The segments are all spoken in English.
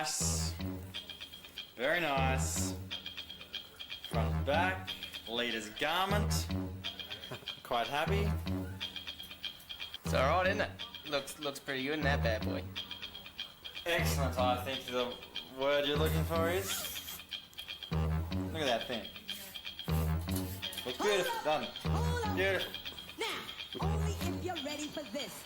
Nice. Very nice. Front and back. Leader's garment. Quite happy. It's alright, isn't it? Looks pretty good in that bad boy. Excellent, I think the word you're looking for is... Look at that thing. Looks beautiful, doesn't it? Beautiful. Now, only if you're ready for this.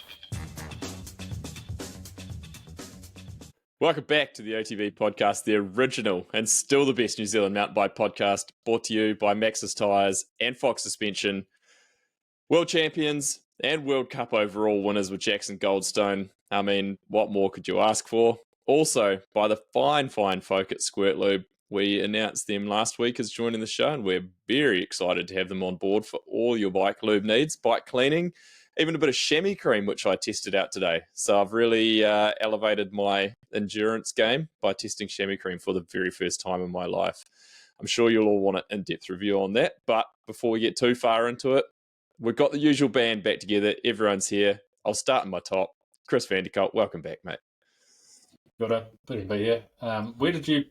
Welcome back to the OTB podcast, the original and still the best New Zealand mountain bike podcast, brought to you by Maxxis Tyres and Fox Suspension. World champions and World Cup overall winners with Jackson Goldstone. I mean, what more could you ask for? Also, by the fine folk at Squirt Lube. We announced them last week as joining the show, and we're very excited to have them on board for all your bike lube needs, bike cleaning, even a bit of chamois cream, which I tested out today. So I've really elevated my endurance game by testing chamois cream for the very first time in my life. I'm sure you'll all want an in-depth review on that. But before we get too far into it, we've got the usual band back together. Everyone's here. I'll start in my top. Chris Vanderkult, welcome back, mate. Good to be here. Where did you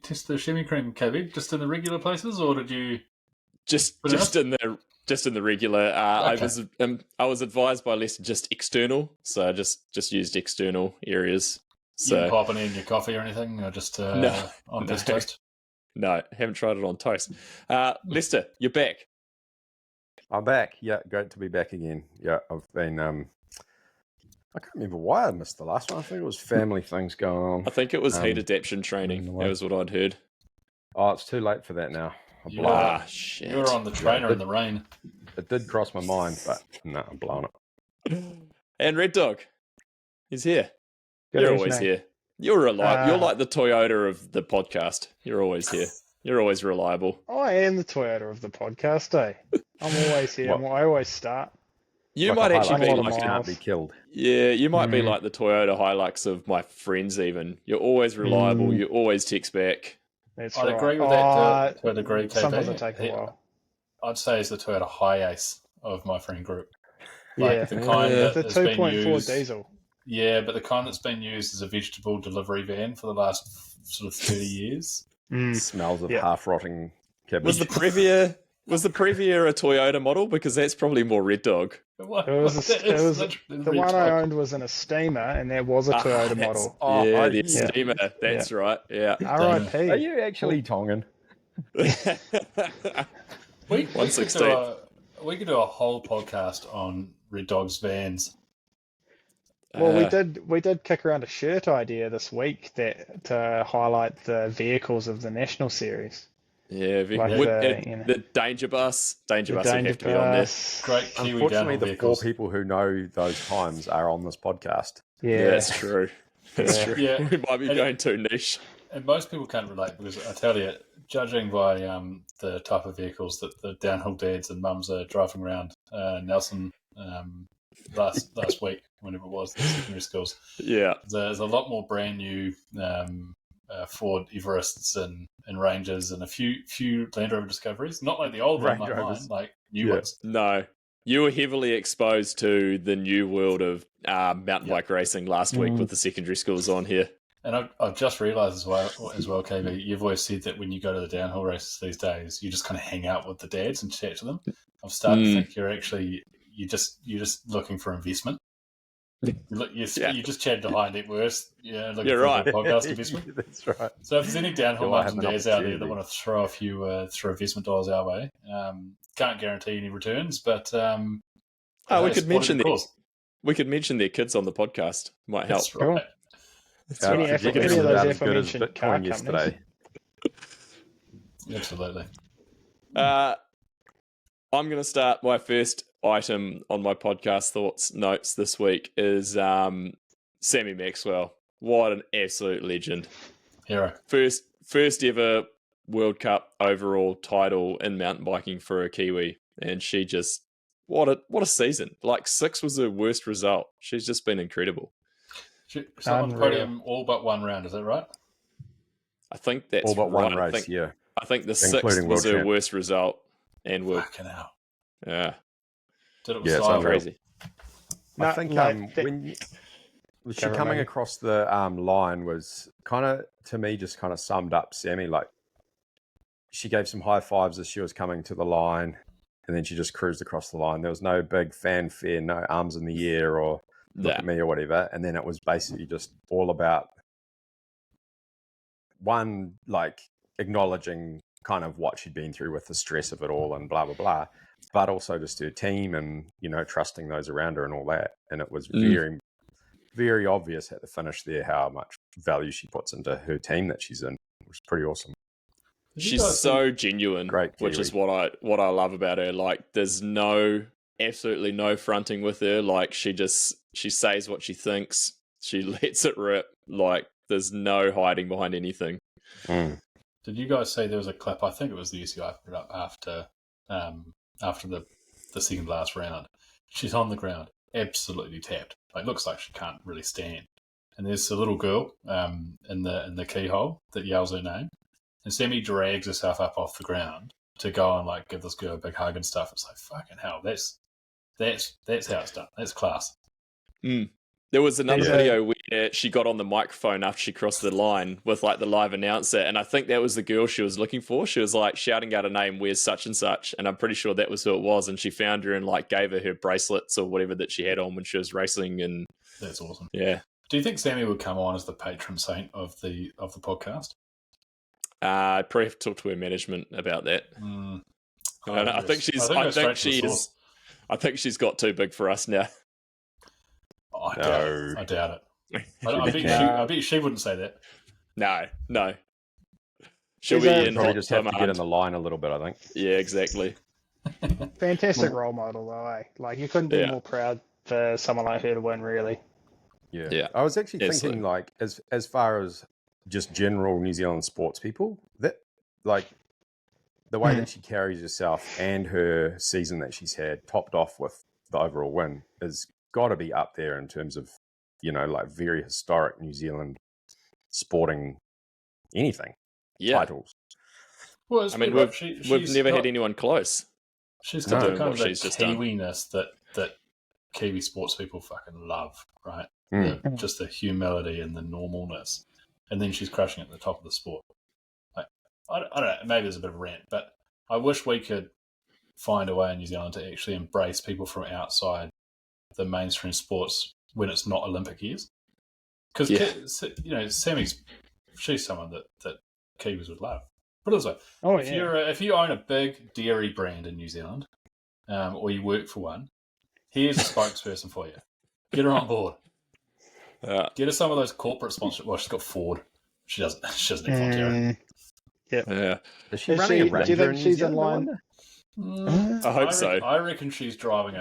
test the chamois cream, KB? Just in the regular places, or did you just in the regular? Okay. I was advised by Lester just external, so I just used external areas. So you didn't pop any in your coffee or anything, or just on this toast? No, haven't tried it on toast. Lester, you're back. I'm back. Yeah, great to be back again. Yeah, I've been. I can't remember why I missed the last one. I think it was family things going on. I think it was heat adaptation training. That was what I'd heard. Oh, it's too late for that now. Shit. You were on the trainer in the rain. It did cross my mind, but no, I'm blowing it. And Red Dog, he's here. You're always here. You're reliable. You're like the Toyota of the podcast. You're always here. You're always reliable. I am the Toyota of the podcast, eh? I'm always here. I always start. You like might actually be like can't be killed. Yeah, you might be like the Toyota Hilux of my friends even. You're always reliable. You always text back. That's I'd right. agree with that to a degree, KB. Sometimes it takes a while. I'd say he's the Toyota high ace of my friend group. Yeah, the kind that the has been 2.4 used, diesel. Yeah, but the kind that's been used as a vegetable delivery van for the last sort of 30 years. Smells of half-rotting cabbage. Was the Previa a Toyota model? Because that's probably more Red Dog. The one I owned was in a steamer, and there was a Toyota model. The steamer. That's right. Yeah. R.I.P. Are you actually Tongan? We could do a whole podcast on Red Dog's vans. Well, we did kick around a shirt idea this week that to highlight the vehicles of the national series. Yeah, Like the Danger Bus. Danger Bus would have to be on this. Great Kiwi Unfortunately, downhill the vehicles. 4 people who know those times are on this podcast. Yeah, that's true. That's true. Yeah. We might be going too niche. And most people can't relate because I tell you, judging by the type of vehicles that the downhill dads and mums are driving around Nelson last week, whenever it was, the secondary schools. Yeah. There's a lot more brand new Ford Everests and Rangers and a few Land Rover Discoveries. Not like the old one like mine, like new ones. No. You were heavily exposed to the new world of mountain bike racing last week with the secondary schools on here. And I've just realised as well, KB, you've always said that when you go to the downhill races these days, you just kind of hang out with the dads and chat to them. I've started to think you're just looking for investment. You just chatted to high net worth. Yeah, looking for right. podcast investment. That's right. So if there's any downhill Do I mums have and an dads out there that opportunity? want to throw a few investment dollars our way, can't guarantee any returns, but we could mention their we could mention their kids on the podcast. Might help. That's right. Any of those aforementioned car companies. Yesterday. Absolutely. I'm going to start my first item on my podcast thoughts notes this week is Sammy Maxwell. What an absolute legend. Hero. First ever World Cup overall title in mountain biking for a Kiwi. And she just, what a season. Like 6 was her worst result. She's just been incredible. She's on the podium all but one round, is that right? I think that's All but right. one race, yeah. I think the Including 6th was world her champ. worst result. And Fucking hell. yeah. Did it with Yeah, it's style. unreal. Crazy. I think when She Cover coming maybe. across the line was kind of, to me, just kind of summed up Sammy. Like, she gave some high fives as she was coming to the line, and then she just cruised across the line. There was no big fanfare, no arms in the air or look at me or whatever. And then it was basically just all about one, like acknowledging kind of what she'd been through with the stress of it all and blah, blah, blah, but also just her team and, you know, trusting those around her and all that. And it was very, very obvious at the finish there how much value she puts into her team that she's in. It was pretty awesome. She's so genuine, Great which Kiwi. is what I love about her. Like, there's absolutely no fronting with her. Like, she says what she thinks. She lets it rip. Like, there's no hiding behind anything. Did you guys say there was a clip? I think it was the UCI put it up after the second last round. She's on the ground, absolutely tapped. Like, looks like she can't really stand. And there's a little girl in the keyhole that yells her name. And Sammy drags herself up off the ground to go and like give this girl a big hug and stuff. It's like, fucking hell, that's how it's done. That's class. There was another video where she got on the microphone after she crossed the line with like the live announcer, and I think that was the girl she was looking for. She was like shouting out her name, "Where's such and such?" And I'm pretty sure that was who it was. And she found her and like gave her bracelets or whatever that she had on when she was racing. And That's awesome. yeah. Do you think Sammy would come on as the patron saint of the podcast? I'd probably have to talk to her management about that. I think she's got too big for us now. I doubt it. I bet she wouldn't say that. No. She'll be in probably hot just have to demand. get in the line a little bit, I think. Yeah, exactly. Fantastic role model, though, eh? Like, you couldn't be more proud for someone like her to win, really. Yeah. I was actually thinking, like, as far as just general New Zealand sports people, that, like, the way that she carries herself and her season that she's had, topped off with the overall win, has got to be up there in terms of, you know, like, very historic New Zealand sporting anything. Titles. Well, I mean, we've never had anyone close. She's got the kind of Kiwiness that Kiwi sports people fucking love, right? Just the humility and the normalness. And then she's crushing it at the top of the sport. Like, I don't know, maybe there's a bit of a rant, but I wish we could find a way in New Zealand to actually embrace people from outside the mainstream sports when it's not Olympic years. Because, you know, she's someone that Kiwis would love. Put it this way, if you own a big dairy brand in New Zealand, or you work for one, here's a spokesperson for you. Get her on board. Get her some of those corporate sponsorships. Well, she's got Ford. She doesn't need Fonterra. Yeah. Is she running a Ranger? Do you think she's in line? I hope so. I reckon she's driving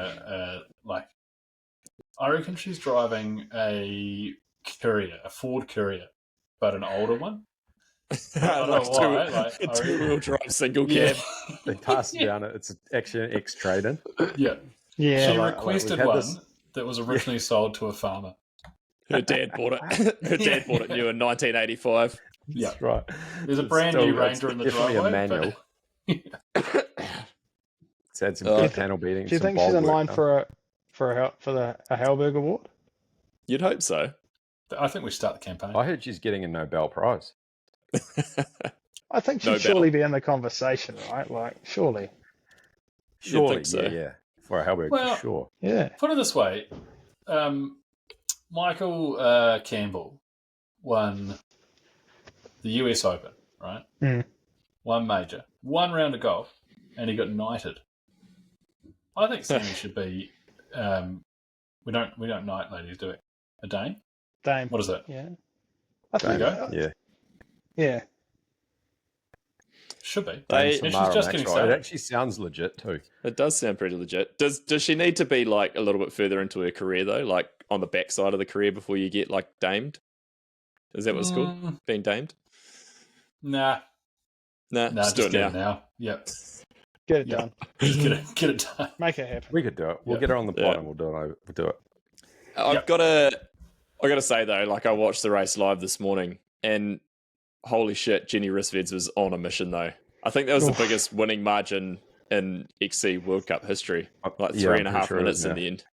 a Courier, a Ford Courier, but an older one. I don't know why. Like, a two-wheel drive single cab. They passed down it. It's actually an X-Trade-in. Yeah. Yeah. She requested one that was originally sold to a farmer. Her dad bought it. Her dad bought it new in 1985. Yeah, that's right. There's a brand new Ranger in the driveway. A manual. It's had some good panel beating. Do you think she's in line for the Halberg Award? You'd hope so. I think we start the campaign. I heard she's getting a Nobel Prize. I think she'd surely be in the conversation, right? Like, surely. Surely, so. Yeah. For a Halberg, for sure. Yeah. Put it this way, Michael Campbell won the US Open, right? One major, one round of golf, and he got knighted. I think Sammy should be. We don't knight ladies, do we? A dame. Dame. What is it? Yeah. There you go. Yeah. Should be. She's just getting started. It actually sounds legit too. It does sound pretty legit. Does she need to be like a little bit further into her career though, like on the backside of the career before you get like damed? Is that what it's called? Being damed? Nah. Just do it now. Yep. Get it done. Just get it done. Make it happen. We could do it. We'll get her on the pod and we'll do it. I gotta say though, like I watched the race live this morning, and holy shit, Jenny Rissveds was on a mission though. I think that was the biggest winning margin in XC World Cup history, like 3.5 minutes in the end.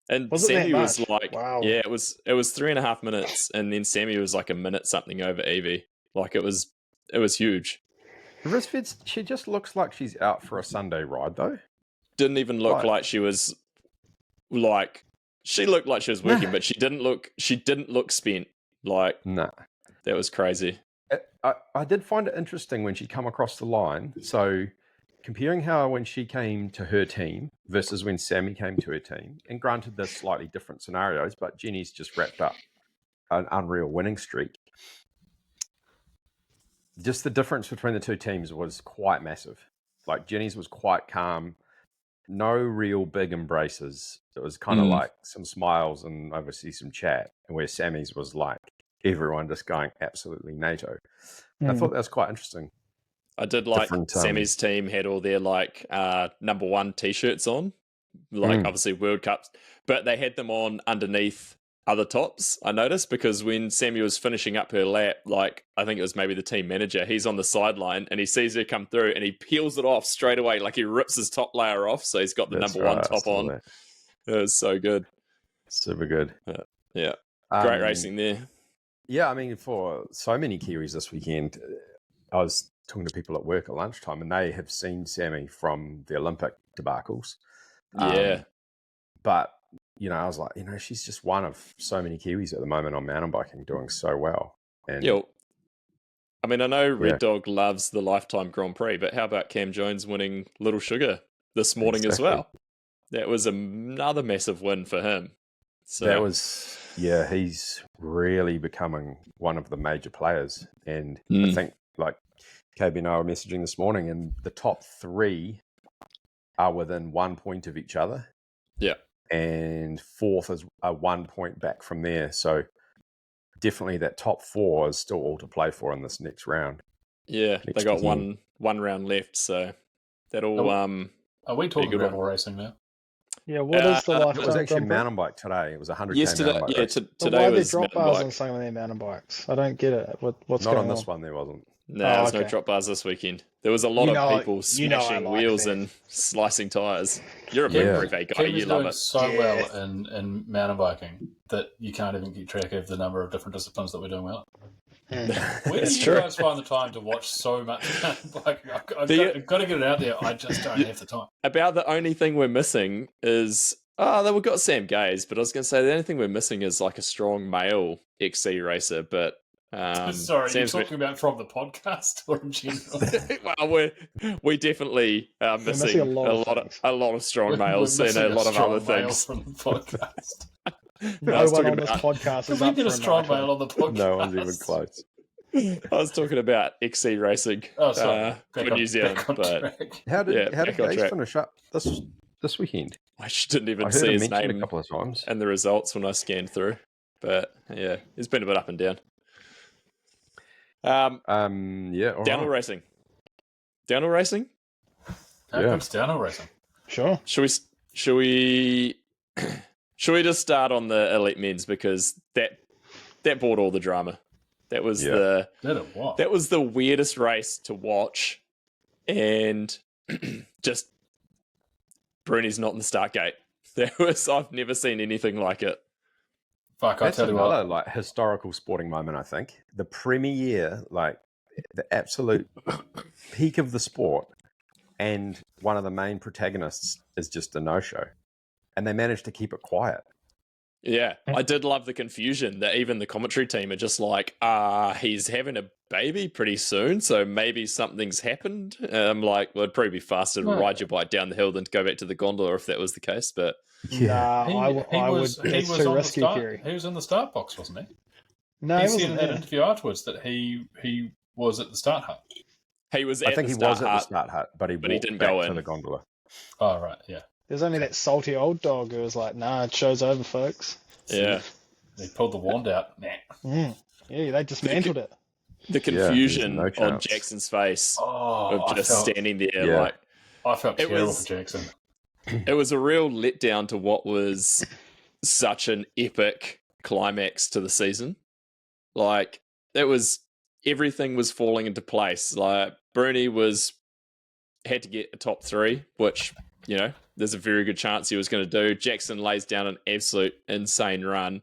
And Was it Sammy that was much? like, Wow. yeah, it was 3.5 minutes, and then Sammy was like a minute something over Evie. Like it was huge. Risford, she just looks like she's out for a Sunday ride, though. Didn't even look like she was like she looked like she was working, but she didn't look spent. Like nah, that was crazy. I did find it interesting when she come across the line. So comparing how when she came to her team versus when Sammy came to her team, and granted they're slightly different scenarios, but Jenny's just wrapped up an unreal winning streak. Just the difference between the two teams was quite massive. Like Jenny's was quite calm, no real big embraces. It was kind of like some smiles and obviously some chat, and where Sammy's was like everyone just going absolutely NATO. I thought that was quite interesting. I did like Sammy's team had all their like number 1 t-shirts on, like obviously World Cups, but they had them on underneath other tops, I noticed, because when Sammy was finishing up her lap, like I think it was maybe the team manager, he's on the sideline and he sees her come through and he peels it off straight away, like he rips his top layer off, so he's got the number 1 top on. That. It was so good. Super good. Yeah. Great racing there. Yeah, I mean, for so many Kiwis this weekend, I was talking to people at work at lunchtime and they have seen Sammy from the Olympic debacles. Yeah. But you know, I was like, you know, she's just one of so many Kiwis at the moment on mountain biking doing so well. And I mean, I know Red Dog loves the Lifetime Grand Prix, but how about Cam Jones winning Little Sugar this morning as well? That was another massive win for him. So that was, he's really becoming one of the major players. And I think, like, KB and I were messaging this morning, and the top 3 are within 1 point of each other. Yeah. And 4th is a 1 point back from there. So definitely that top 4 is still all to play for in this next round. Yeah, they got one round left, so that'll Are we talking gravel racing now? Yeah, what is the lifetime? It was actually mountain bike today. It was 100k yesterday. Mountain bike Yeah, today why was there drop bars bike. on some of their mountain bikes? I don't get it. What's not going on this one? There wasn't. No, there's no drop bars this weekend. There was a lot of people smashing wheels and slicing tyres. You're a big brevet guy. You love it. So well in mountain biking that you can't even keep track of the number of different disciplines that we're doing well. Where do you guys find the time to watch so much mountain biking? I've got to get it out there. I just don't have the time. About the only thing we're missing is we've got Sam Gaze, but I was going to say the only thing we're missing is like a strong male XC racer, but sorry, you're talking about from the podcast or in general? Well, we definitely are missing a lot of strong males and a lot of other things from the podcast. No one on this podcast is up for a strong male on the podcast. No one's even close. I was talking about XC racing for New Zealand, but how did Gaze finish up this weekend? I didn't even see his name a couple of times and the results when I scanned through, but yeah, it's been a bit up and down. Downhill racing. Downhill racing? How comes downhill racing? Sure. Should we just start on the elite men's, because that brought all the drama. That was that was the weirdest race to watch, and just Bruni's not in the start gate. I've never seen anything like it. Fuck, that's another like historical sporting moment. I think the premiere, like the absolute peak of the sport, and one of the main protagonists is just a no-show, and they managed to keep it quiet. Yeah, I did love the confusion that even the commentary team are just like, he's having a baby pretty soon, so maybe something's happened. I'm like, well, it'd probably be faster to ride your bike down the hill than to go back to the gondola if that was the case. But I would. It's too risky, Kerry. He was in the start box, wasn't he? No, he said in that interview afterwards that he was at the start hut. He was. I think he was at the start hut, but he didn't go in to the gondola. Oh right, yeah. There's only that salty old dog who was like, "Nah, show's over, folks." Yeah, they pulled the wand out. Yeah, they dismantled it. The confusion on Jackson's face of just standing there, like I felt terrible for Jackson. It was a real letdown to what was such an epic climax to the season. Like everything was falling into place. Like Bruni had to get a top 3, which there's a very good chance he was going to do. Jackson lays down an absolute insane run.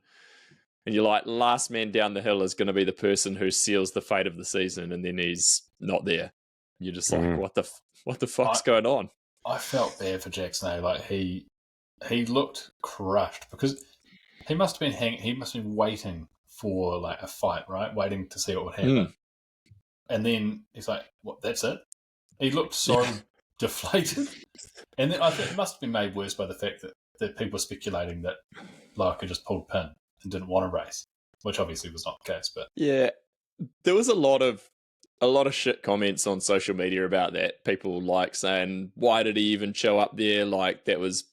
And you're like, last man down the hill is going to be the person who seals the fate of the season, and then he's not there. You're just like, what the fuck's going on? I felt bad for Jackson. Like he looked crushed because he must have been waiting for like a fight, right? Waiting to see what would happen. And then he's like, "What? That's it?" He looked so deflated. And then I think it must have been made worse by the fact that people were speculating that Loic had just pulled pin and didn't want to race, which obviously was not the case. But yeah, there was a lot of shit comments on social media about that. People like saying, "Why did he even show up there? Like that was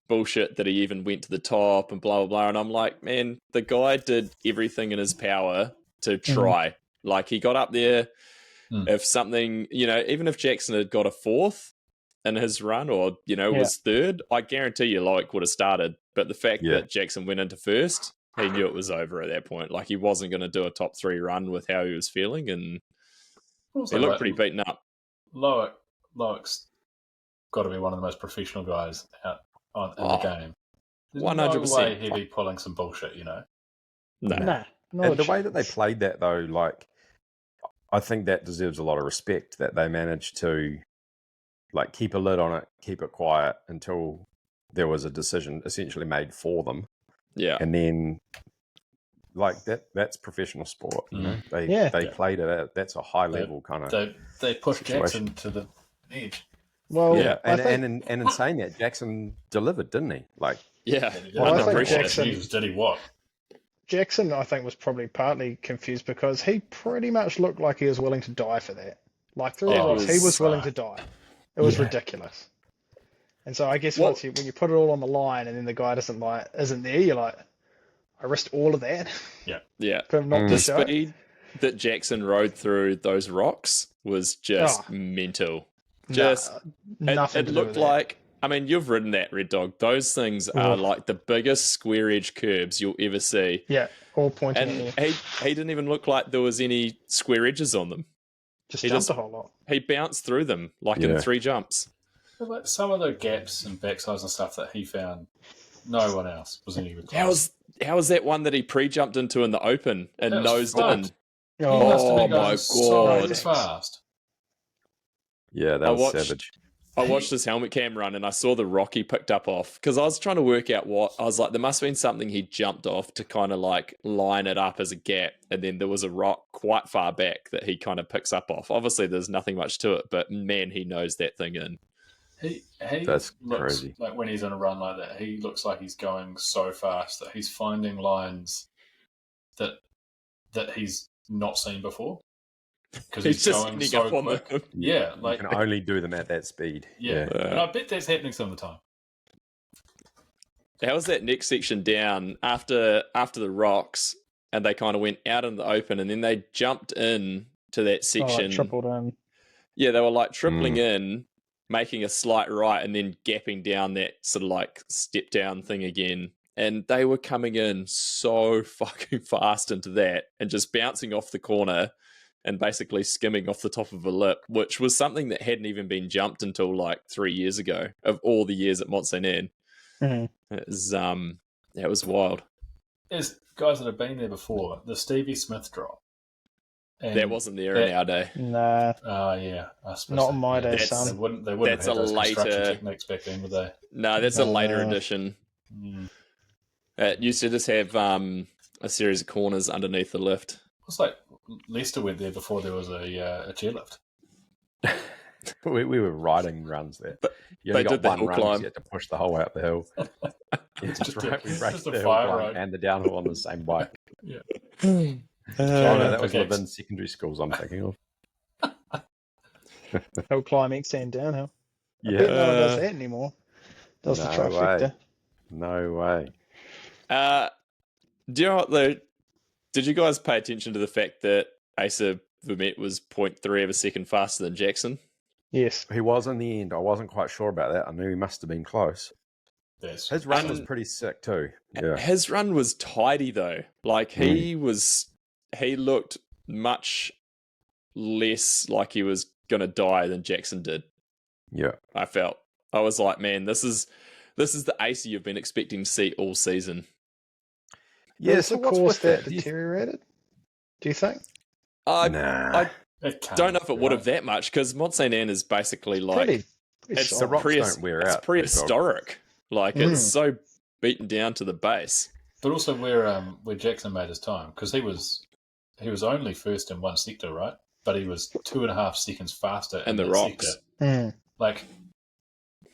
bullshit that he even went to the top and blah blah blah." And I'm like, man, the guy did everything in his power to try. Like he got up there. If something, even if Jackson had got a fourth in his run, or was third, I guarantee you Loic would have started. But the fact that Jackson went into first, he knew it was over at that point. Like he wasn't going to do a top 3 run with how he was feeling, and also, he looked pretty beaten up. Loic's got to be one of the most professional guys out in the game. There's 100%. no way he'd be pulling some bullshit, No. And the way that they played that, though, like, I think that deserves a lot of respect, that they managed to, like, keep a lid on it, keep it quiet until there was a decision essentially made for them. Yeah. And then, like, that's professional sport. They played it at, that's a high level kind of They pushed situation. Jackson to the edge. Well, yeah, and in saying that, Jackson delivered, didn't he? Like, yeah. Well, I think Jackson did he what? Jackson, I think, was probably partly confused because he pretty much looked like he was willing to die for that. Like through the rocks, he was willing to die. It was ridiculous. And so I guess when you put it all on the line, and then the guy isn't there, you're like, I risked all of that. Yeah. For him not to The show. speed that Jackson rode through those rocks was just mental. Nothing. It looked like, I mean, you've ridden that, Red Dog. Those things are like the biggest square edge curbs you'll ever see. Yeah, all pointing And at you. he didn't even look like there was any square edges on them. He jumped a whole lot. He bounced through them like in 3 jumps. But like some of the gaps and backsides and stuff that he found, no one else was anywhere close. How was that one that he pre-jumped into in the open and nosed in? He must have been going God. so fast. yeah, that was savage. I watched his helmet cam run and I saw the rock he picked up off, because I was trying to work out I was like, there must have been something he jumped off to kind of like line it up as a gap, and then there was a rock quite far back that he kind of picks up off. Obviously there's nothing much to it, but man, he knows that thing in. He That's looks crazy. like when he's on a run like that, he looks like he's going so fast that he's finding lines that he's not seen before. Because he's just going sneaking so up on quick. them. Yeah, like You can only do them at that speed. yeah. And I bet that's happening some of the time. How was that next section down after the rocks, and they kind of went out in the open, and then they jumped in to that section. Tripled in. Yeah, they were like tripling in, making a slight right, and then gapping down that sort of like step down thing again. And they were coming in so fucking fast into that and just bouncing off the corner and basically skimming off the top of a lip, which was something that hadn't even been jumped until like 3 years ago, of all the years at Mt Sainte Anne. That was wild. There's guys that have been there before. The Stevie Smith drop. And that wasn't there in our day. Nah. Yeah. I suppose Not in my day, That's- son. They wouldn't have That's had a those construction later- techniques back then, would they? No, that's a later edition. Mm. It used to just have a series of corners underneath the lift. It's like Leicester went there before there was a chairlift. We were riding runs there. But you they only did got the one hill run, so climb. you had to push the whole way up the hill. It's Just right. We just raced a the hill fire climb road. and the downhill on the same bike. Yeah. Oh, no, that was Okay. within secondary schools I'm thinking of. Hill climb, and downhill. I Yeah. bet no one does that anymore. Does the No trifecta. way. No way. Do you know what though? Did you guys pay attention to the fact that Asa Vermette was 0.3 of a second faster than Jackson? Yes. He was in the end. I wasn't quite sure about that. I knew he must have been close. That's His run was pretty sick too. Yeah. His run was tidy though. Like he looked much less like he was gonna die than Jackson did. Yeah. I felt I was like, man, this is the Acer you've been expecting to see all season. Yeah, Was so the what's course with that that? deteriorated? Do you think? Nah. I don't know if it would have that much, because Mt Sainte Anne is basically like Pretty it's The solid. rocks don't wear it's out. prehistoric. Like it's so beaten down to the base. But also where Jackson made his time, because he was only first in one sector, right? But he was 2.5 seconds faster in the that rocks. sector. Like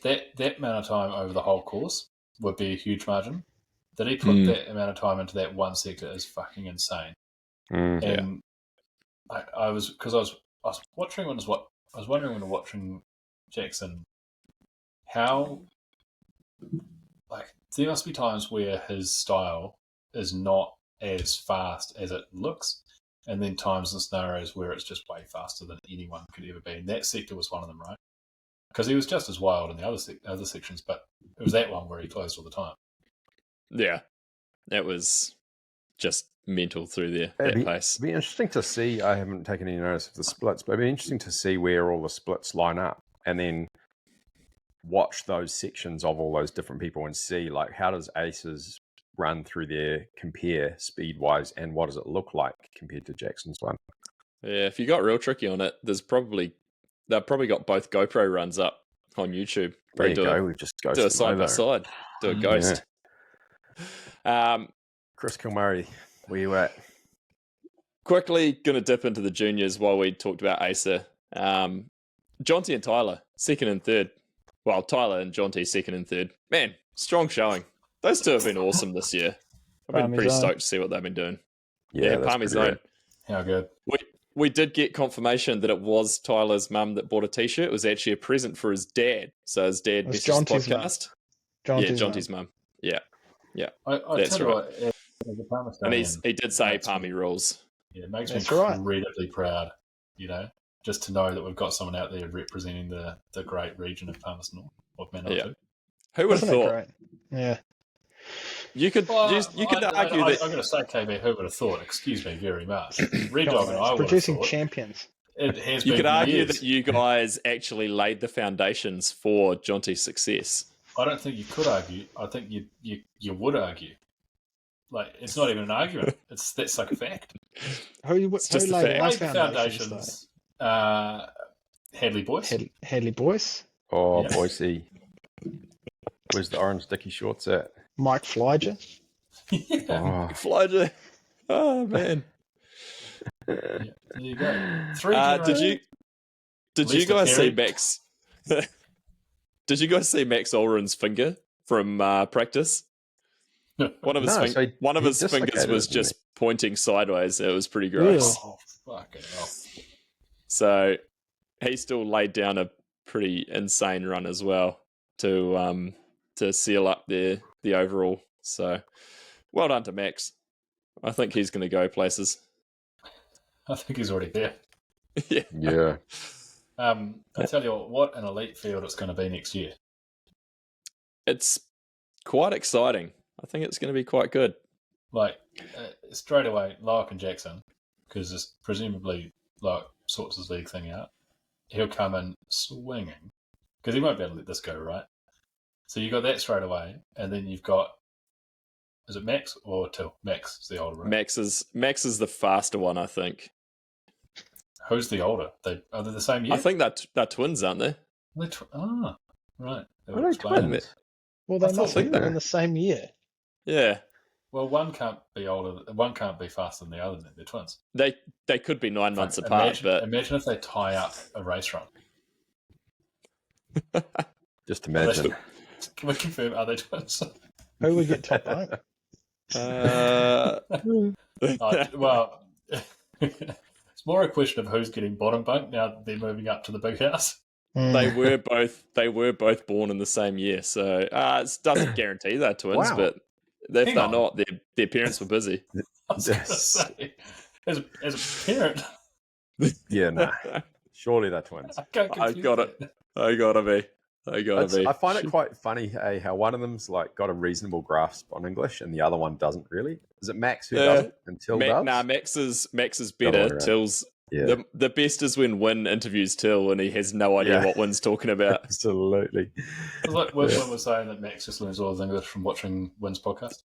that amount of time over the whole course would be a huge margin. That he put that amount of time into that one sector is fucking insane. And I was watching when I was wondering when watching Jackson how like there must be times where his style is not as fast as it looks, and then times and scenarios where it's just way faster than anyone could ever be. And that sector was one of them, right? Because he was just as wild in the other sections, but it was that one where he closed all the time. Yeah, that was just mental through there. That pace. It'd be interesting to see. I haven't taken any notice of the splits, but it'd be interesting to see where all the splits line up, and then watch those sections of all those different people and see like how does Aces run through there, compare speed wise, and what does it look like compared to Jackson's one. Yeah, if you got real tricky on it, they've probably got both GoPro runs up on YouTube. There you go. We just do a side by side. Do a ghost. Chris Kilmurray, where you at? Quickly going to dip into the juniors while we talked about Acer. Jonty and Tyler, second and third. Well, Tyler and Jonty, second and third. Man, strong showing. Those two have been awesome this year. I've been pretty stoked to see what they've been doing. Yeah, Palmy Zone. How good. We did get confirmation that it was Tyler's mum that bought a T-shirt. It was actually a present for his dad. So his dad missed his podcast. Jonty's mum. Yeah. I that's tell right. You what, as a and he did say Palmy rules. Yeah, it makes me incredibly proud, just to know that we've got someone out there representing the great region of Palmerston North, or Manawatu. Who would have thought? Great? Yeah. You could argue that. I'm going to say, KB, who would have thought? Excuse me very much. Red Dog and I producing would have thought. champions. It has you been could argue years. that you guys actually laid the foundations for Jonty's success. I don't think you could argue. I think you would argue. Like, it's not even an argument. That's like a fact. Who laid the foundations? Hadley Boyce. Hadley Boyce. Oh, yeah. Boise. Where's the orange dicky shorts at? Mike Flyger. Yeah. Oh. Flyger. Oh, man. Yeah, there you go. Did you guys see Max? Did you guys see Max Olren's finger from practice? One of his fingers was just pointing sideways. It was pretty gross. Oh, fucking hell. So he still laid down a pretty insane run as well to seal up the overall. So well done to Max. I think he's going to go places. I think he's already there. Yeah. I tell you what an elite field it's going to be next year. It's quite exciting. I think it's going to be quite good. Like, straight away, Loic and Jackson, because it's presumably Loic sorts his league thing out. He'll come in swinging, because he won't be able to let this go, right? So you got that straight away, and then you've got, is it Max or Till? Max is the older one. Max is the faster one, I think. Who's the older? Are they the same year? I think they're twins, aren't they? Right. That Are they twins? Well, they must have been in the same year. Yeah. Well, one can't be older. One can't be faster than the other. They're twins. They could be 9 months apart, but imagine if they tie up a race run. Just imagine. Can we confirm? Are they twins? Who would get top bunk? Well, it's more a question of who's getting bottom bunk now that they're moving up to the big house. They were both born in the same year, so it doesn't guarantee they're twins. Wow. But if they're not, their parents were busy. I was gonna say, as a parent, yeah, nah. Surely they're twins. I got it. I gotta be. I find it quite funny how one of them's like got a reasonable grasp on English and the other one doesn't really. Is it Max who doesn't until does? Nah, Max is better. Till's Yeah, The best is when Win interviews Till and he has no idea what Win's talking about. absolutely. It's like when was saying that Max just learns all his English from watching Win's podcast.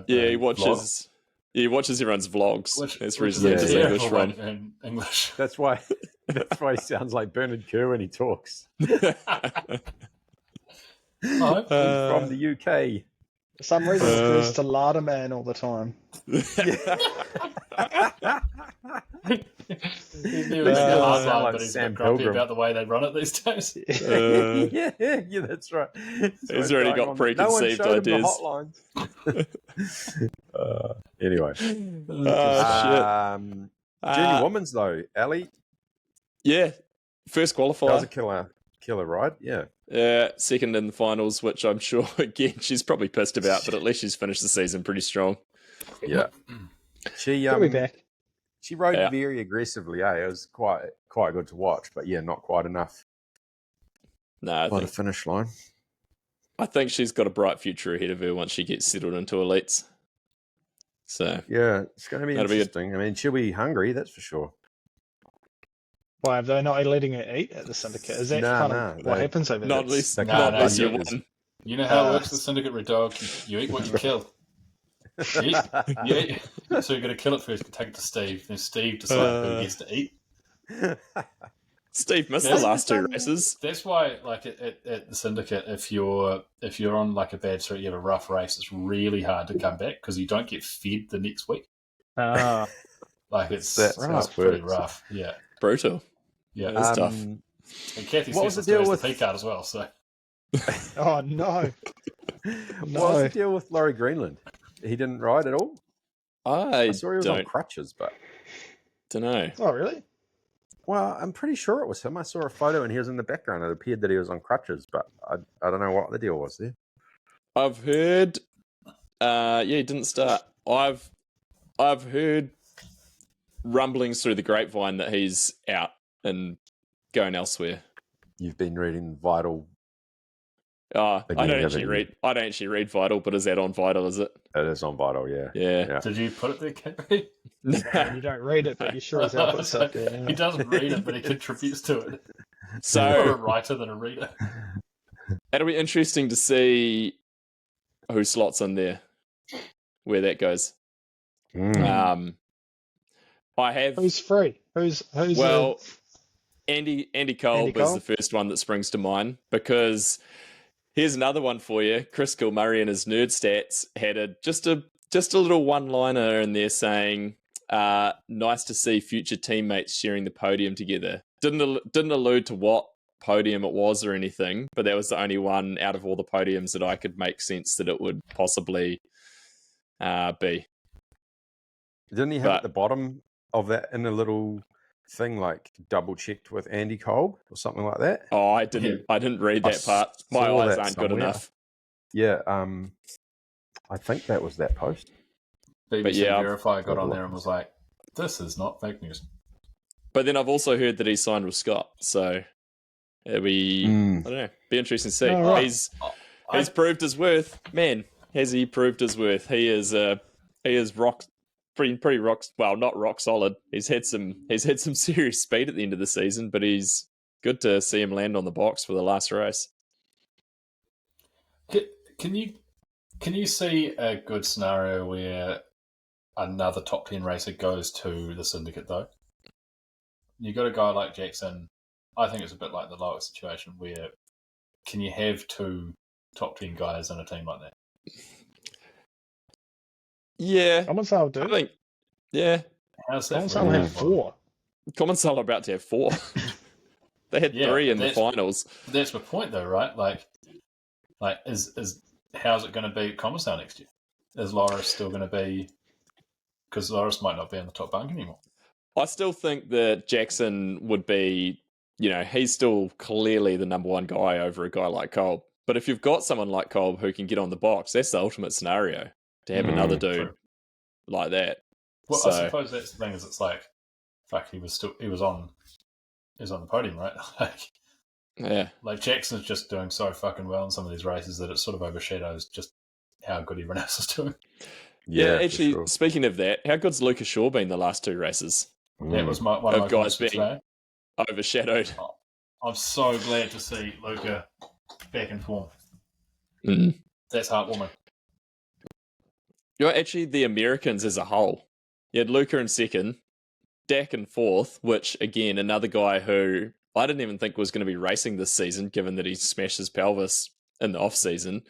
He watches. He watches everyone's vlogs. That's where he learns his English from. In English. That's why he sounds like Bernard Kerr when he talks. From the UK. For some reason, it refers to Larder Man all the time. He's never seen last line, but he's a bit grumpy about the way they run it these days. Yeah, that's right. He's already got preconceived ideas. Anyway. Junior women's though, Ali. Yeah, first qualifier. That was a killer ride. Yeah. Second in the finals, which I'm sure again she's probably pissed about, but at least she's finished the season pretty strong. Yeah. She'll be back. She rode very aggressively. It was quite good to watch, but not quite enough. No, by the finish line. I think she's got a bright future ahead of her once she gets settled into elites. So it's going to be interesting. I mean, she'll be hungry, that's for sure. Why, have they not letting her eat at the syndicate? Is that what happens over there? Not unless you win. You know how it works with the syndicate, Red Dog? You eat what you kill. You eat. So you're going to kill it first, take it to Steve. Then Steve decides who gets to eat. Steve missed the last two races. That's why, like at the syndicate, if you're on like a bad streak, you have a rough race, it's really hard to come back because you don't get fed the next week. Like it's pretty rough. Yeah, brutal. Yeah, it's tough. And Kathy says the deal with the P card as well. So, oh no. What was the deal with Laurie Greenland? He didn't ride at all. I saw he was on crutches, but don't know. Oh really? Well, I'm pretty sure it was him. I saw a photo and he was in the background. It appeared that he was on crutches, but I don't know what the deal was there. I've heard, he didn't start. I've heard rumblings through the grapevine that he's out and going elsewhere. You've been reading Vital. I don't actually read Vital, but is that on Vital? Is it? It is on Vital. Yeah. Did you put it there, Kathy? You don't read it, but you sure as hell put stuff there. He doesn't read it, but he contributes to it. So more a writer than a reader. It'll be interesting to see who slots in there, where that goes. I have. Who's free? Who's well? Andy Kolb is the first one that springs to mind because here's another one for you. Chris Kilmurray in his Nerd Stats had just a little one-liner in there saying, "Nice to see future teammates sharing the podium together." Didn't allude to what podium it was or anything, but that was the only one out of all the podiums that I could make sense that it would possibly be. Didn't he have at the bottom of that in a little thing like double checked with Andy Kolb or something like that? Oh, I didn't read that part. My eyes aren't good enough. Yeah, I think that was that post. BBC Verify got on there and was like, "This is not fake news." But then I've also heard that he signed with Scott, so it'll be I don't know, be interesting to see. Oh, right. He's proved his worth, man. Has he proved his worth? He is pretty rock. Well, not rock solid. He's had some serious speed at the end of the season, but he's good to see him land on the box for the last race. Can you see a good scenario where another top 10 racer goes to the syndicate though? You got a guy like Jackson. I think it's a bit like the Loic situation where can you have two top 10 guys in a team like that? Yeah. Commensal do. I think, yeah. How's that? Commensal had 4. Commensal are about to have 4. They had 3 in the finals. That's my point though, right? Like is how's it going to be at Commensal next year? Is Loris still going to be... Because Loris might not be in the top bunk anymore. I still think that Jackson would be, he's still clearly the number one guy over a guy like Kolb. But if you've got someone like Kolb who can get on the box, that's the ultimate scenario, to have another dude like that. Well, I suppose that's the thing, is it's like, fuck, he was on the podium, right? Yeah. Like Jackson's just doing so fucking well in some of these races that it sort of overshadows just how good everyone else is doing. Yeah, for actually, sure. speaking of that, how good's Lucas Shaw been the last 2 races? That was one of my guys comments for being today. overshadowed. I'm so glad to see Luca back in form. Mm. That's heartwarming. You know, actually, the Americans as a whole, you had Luca in second, Dak in fourth, which, again, another guy who I didn't even think was going to be racing this season, given that he smashed his pelvis in the off-season.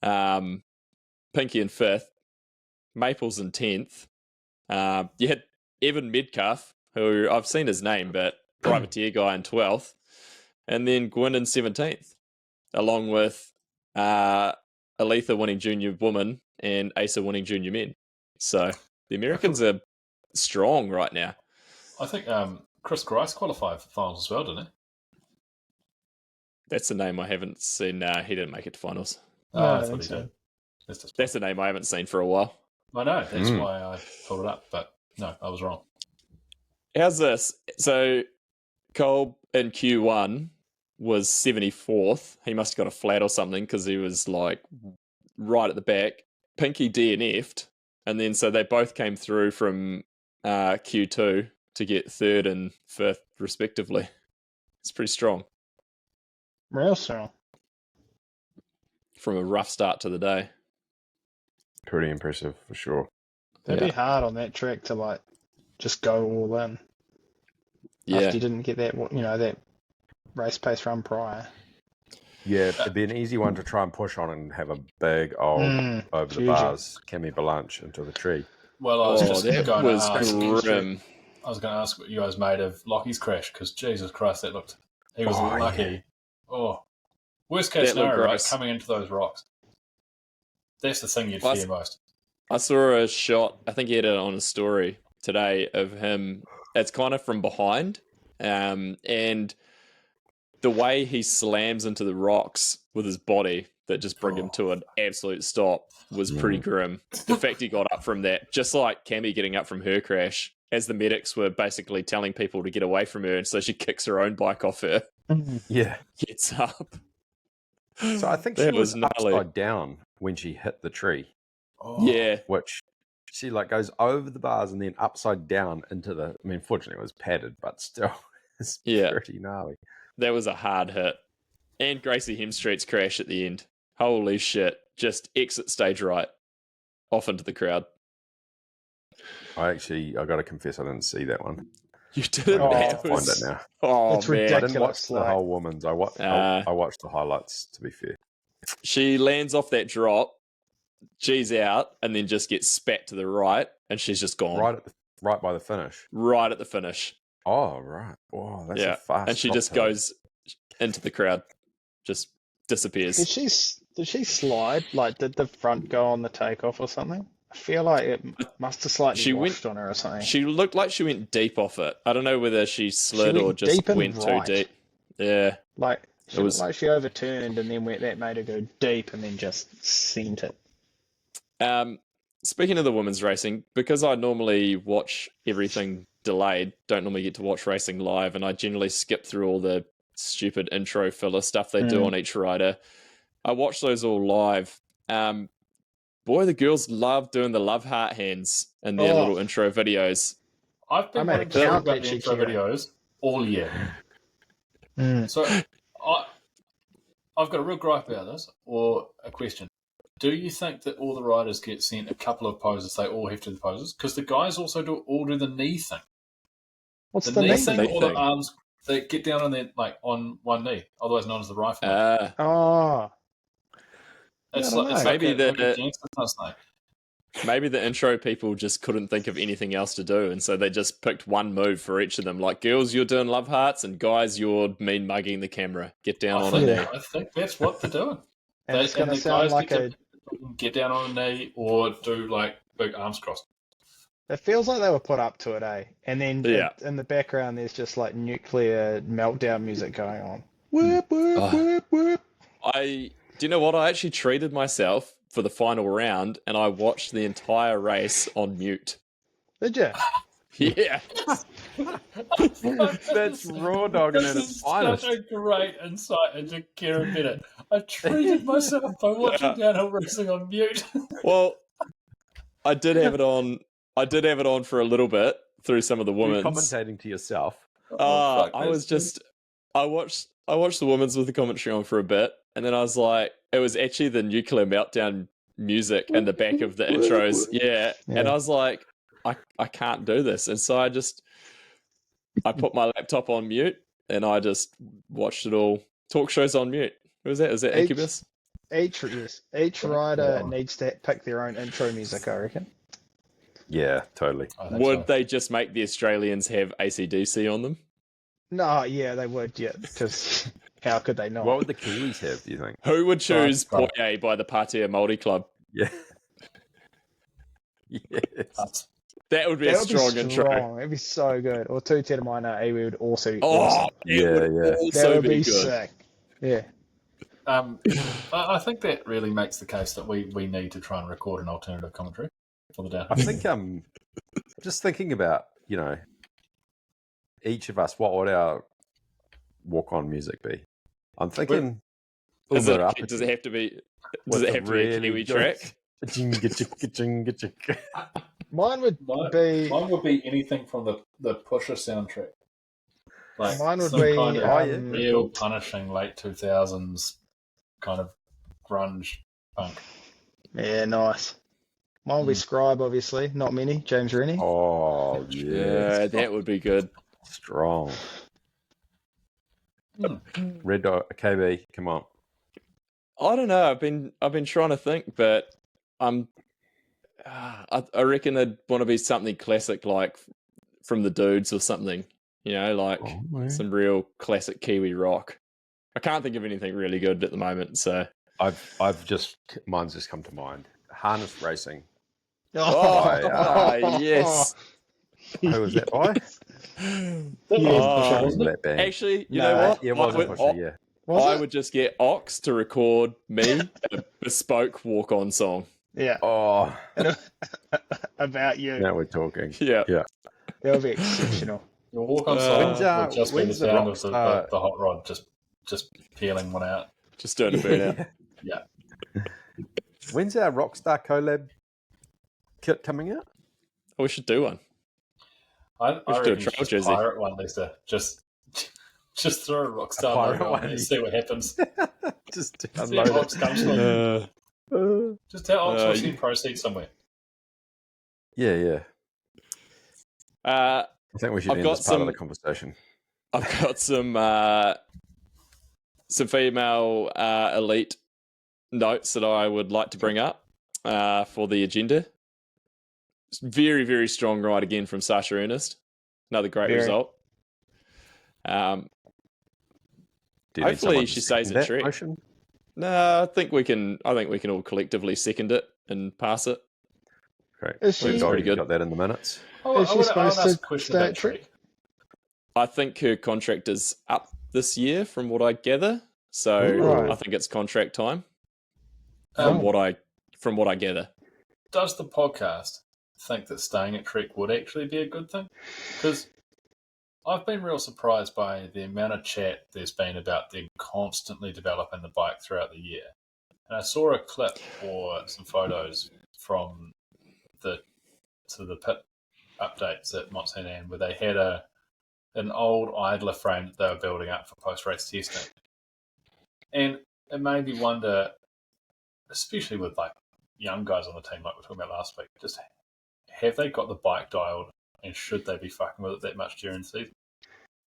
Pinky in fifth, Maples in 10th. You had Evan Medcalf, who I've seen his name, but privateer guy in 12th. And then Gwyn in 17th, along with Aletha winning junior woman and Asa winning junior men. So the Americans are strong right now. I think Chris Grice qualified for finals as well, didn't he? That's the name I haven't seen. He didn't make it to finals. No, I thought he did. That's the name I haven't seen for a while. I know. That's why I pulled it up. But no, I was wrong. How's this? So Cole in Q1 was 74th. He must have got a flat or something because he was like right at the back. Pinky DNF'd. And then so they both came through from Q2 to get third and fifth respectively. It's pretty strong. Real strong. From a rough start to the day. Pretty impressive for sure. That'd be hard on that track to like just go all in. Yeah. After you didn't get that, that race pace run prior. Yeah, it'd be an easy one to try and push on and have a big old over the bars Cammy Balanche into the tree. Well, I was just that going was to ask. grim. I was going to ask what you guys made of Lockie's crash because Jesus Christ, that looked. He was lucky. Yeah. Oh, worst case That looked scenario, right? gross. Coming into those rocks. That's the thing you'd fear most. I saw a shot, I think he had it on his story today, of him. It's kind of from behind. And the way he slams into the rocks with his body that just bring him to an absolute stop was pretty grim. The fact he got up from that, just like Cammy getting up from her crash, as the medics were basically telling people to get away from her, and so she kicks her own bike off her. Yeah. Gets up. So I think she was upside down when she hit the tree. Oh. Yeah. Which she like goes over the bars and then upside down into the... I mean, fortunately it was padded, but still, it's pretty gnarly. That was a hard hit. And Gracie Hemstreet's crash at the end. Holy shit. Just exit stage right. Off into the crowd. I got to confess I didn't see that one. You didn't? I'll find it now. Oh, it's man. ridiculous. I didn't watch the whole woman's. I watched the highlights, to be fair. She lands off that drop, G's out, and then just gets spat to the right, and she's just gone. Right by the finish. Right at the finish. Oh, right. Oh, that's a fast and she drop just goes into the crowd. Just disappears. Did she slide? Like, did the front go on the takeoff or something? I feel like it must have slightly washed on her or something. She looked like she went deep off it. I don't know whether she slid or just went too deep. Yeah. Like, it was like she overturned and then that made her go deep and then just sent it. Speaking of the women's racing, because I normally watch everything delayed, don't normally get to watch racing live, and I generally skip through all the stupid intro filler stuff they do on each rider. I watch those all live. Boy, the girls love doing the love heart hands in their little intro videos. I've been wanting to talk about the intro videos all year. So I've got a real gripe about this, or a question. Do you think that all the riders get sent a couple of poses? They all have to do the poses? Because the guys also do the knee thing. What's the knee thing? Or the arms, they get down on their, like, on one knee, otherwise known as the rifle. It's like maybe the maybe the intro people just couldn't think of anything else to do, and so they just picked one move for each of them. Like, girls, you're doing love hearts, and guys, you're mean mugging the camera. Get down on a knee. I think that's what they're doing. And it's going to sound like get down on a knee or do like big arms crossed. It feels like they were put up to it, eh? And then in the background, there's just like nuclear meltdown music going on. Whoop, whoop, whoop, whoop. Do you know what? I actually treated myself for the final round, and I watched the entire race on mute. Did you? Yeah. That's raw dogging at its finest. Such a great insight into Kieran Bennett. I treated myself by watching downhill racing on mute. Well, I did have it on. I did have it on for a little bit through some of the You're women's. commentating to yourself. I was just. I watched the women's with the commentary on for a bit, and then I was like, it was actually the Nuclear Meltdown music in the back of the intros. Yeah. And I was like, I can't do this, and so I put my laptop on mute and I just watched it all. Talk shows on mute. Who was that? Is that Incubus? Each rider needs to pick their own intro music, I reckon. Yeah, totally. Would they just make the Australians have AC/DC on them? No, yeah, they would, yeah, because how could they not? What would the Kiwis have, do you think? Who would choose Poye by the Patea Māori Club? Yeah. Yes. That would be a strong intro. It'd be so good. Or Tu Te Maina, Iwi would also be awesome. That would be sick. Yeah. I think that really makes the case that we need to try and record an alternative commentary for the downhill. I think just thinking about, each of us, what would our walk-on music be? I'm thinking... Does it have to be a Kiwi track? Mine would be anything from the Pusher soundtrack. Like mine would some be kind of real punishing late 2000s kind of grunge punk. Yeah, nice. Mine would be Scribe, obviously. Not many. James Rooney. Oh, yeah. That would be good. Strong. Red Dot, KB, come on. I don't know. I've been trying to think, but I reckon it'd want to be something classic, like from the Dudes or something. Some real classic Kiwi rock. I can't think of anything really good at the moment. So mine's just come to mind. Harness Racing. Yes. Who was that by? That band. Actually, you know what? Yeah, it wasn't Pusher, I would just get Ox to record me a bespoke walk-on song. Yeah. Oh. About you. Now we're talking. Yeah. Yeah. That would be exceptional. Your walk-on song would just be the sound of the hot rod just peeling one out. Just doing a burnout. Yeah. When's our Rockstar collab kit coming out? We should do one. I should do a reckon trail just jersey. pirate one, Lisa. Just throw a Rockstar logo on and see what happens. Just see how Ox comes from. Just how Ox will see proceeds somewhere. Yeah. I think we should end this part of the conversation. I've got some female elite notes that I would like to bring up for the agenda. Very, very strong ride again from Sasha Ernest. Another great result. Hopefully she stays at Trek. No, I think we can all collectively second it and pass it. Great. We've already got that in the minutes. Is she supposed to stay at Trek? I think her contract is up this year, from what I gather. So I think it's contract time. From what I gather. Does the podcast think that staying at Trek would actually be a good thing? Because I've been real surprised by the amount of chat there's been about them constantly developing the bike throughout the year. And I saw a clip or some photos from the pit updates at Mt Sainte Anne where they had an old idler frame that they were building up for post-race testing. And it made me wonder, especially with like young guys on the team like we were talking about last week, just have they got the bike dialed and should they be fucking with it that much during the season?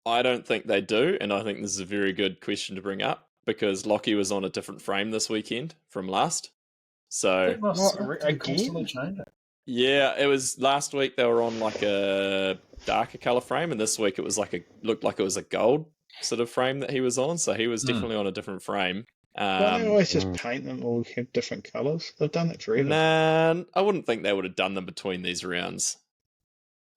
I don't think they do, and I think this is a very good question to bring up because Loic was on a different frame this weekend from last. So constantly change it. Yeah, it was last week they were on like a darker colour frame, and this week it was looked like it was a gold sort of frame that he was on, so he was definitely on a different frame. Don't they always just paint them all have different colours? They've done that forever. Nah, I wouldn't think they would have done them between these rounds.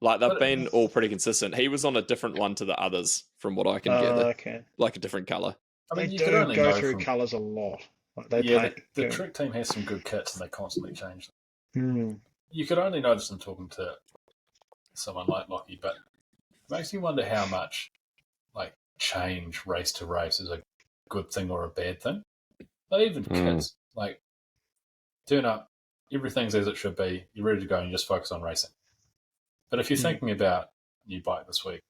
Like, they've been all pretty consistent. He was on a different one to the others, from what I can gather. Okay. Like a different colour. I mean, They you could only go know through colours a lot. Like they the paint. Trek team has some good kits and they constantly change them. Mm. You could only notice them talking to someone like Loic, but it makes me wonder how much like change race to race is a good thing or a bad thing. But even kids, like turn up everything's as it should be. You're ready to go and you just focus on racing. But if you're thinking about new bike this week,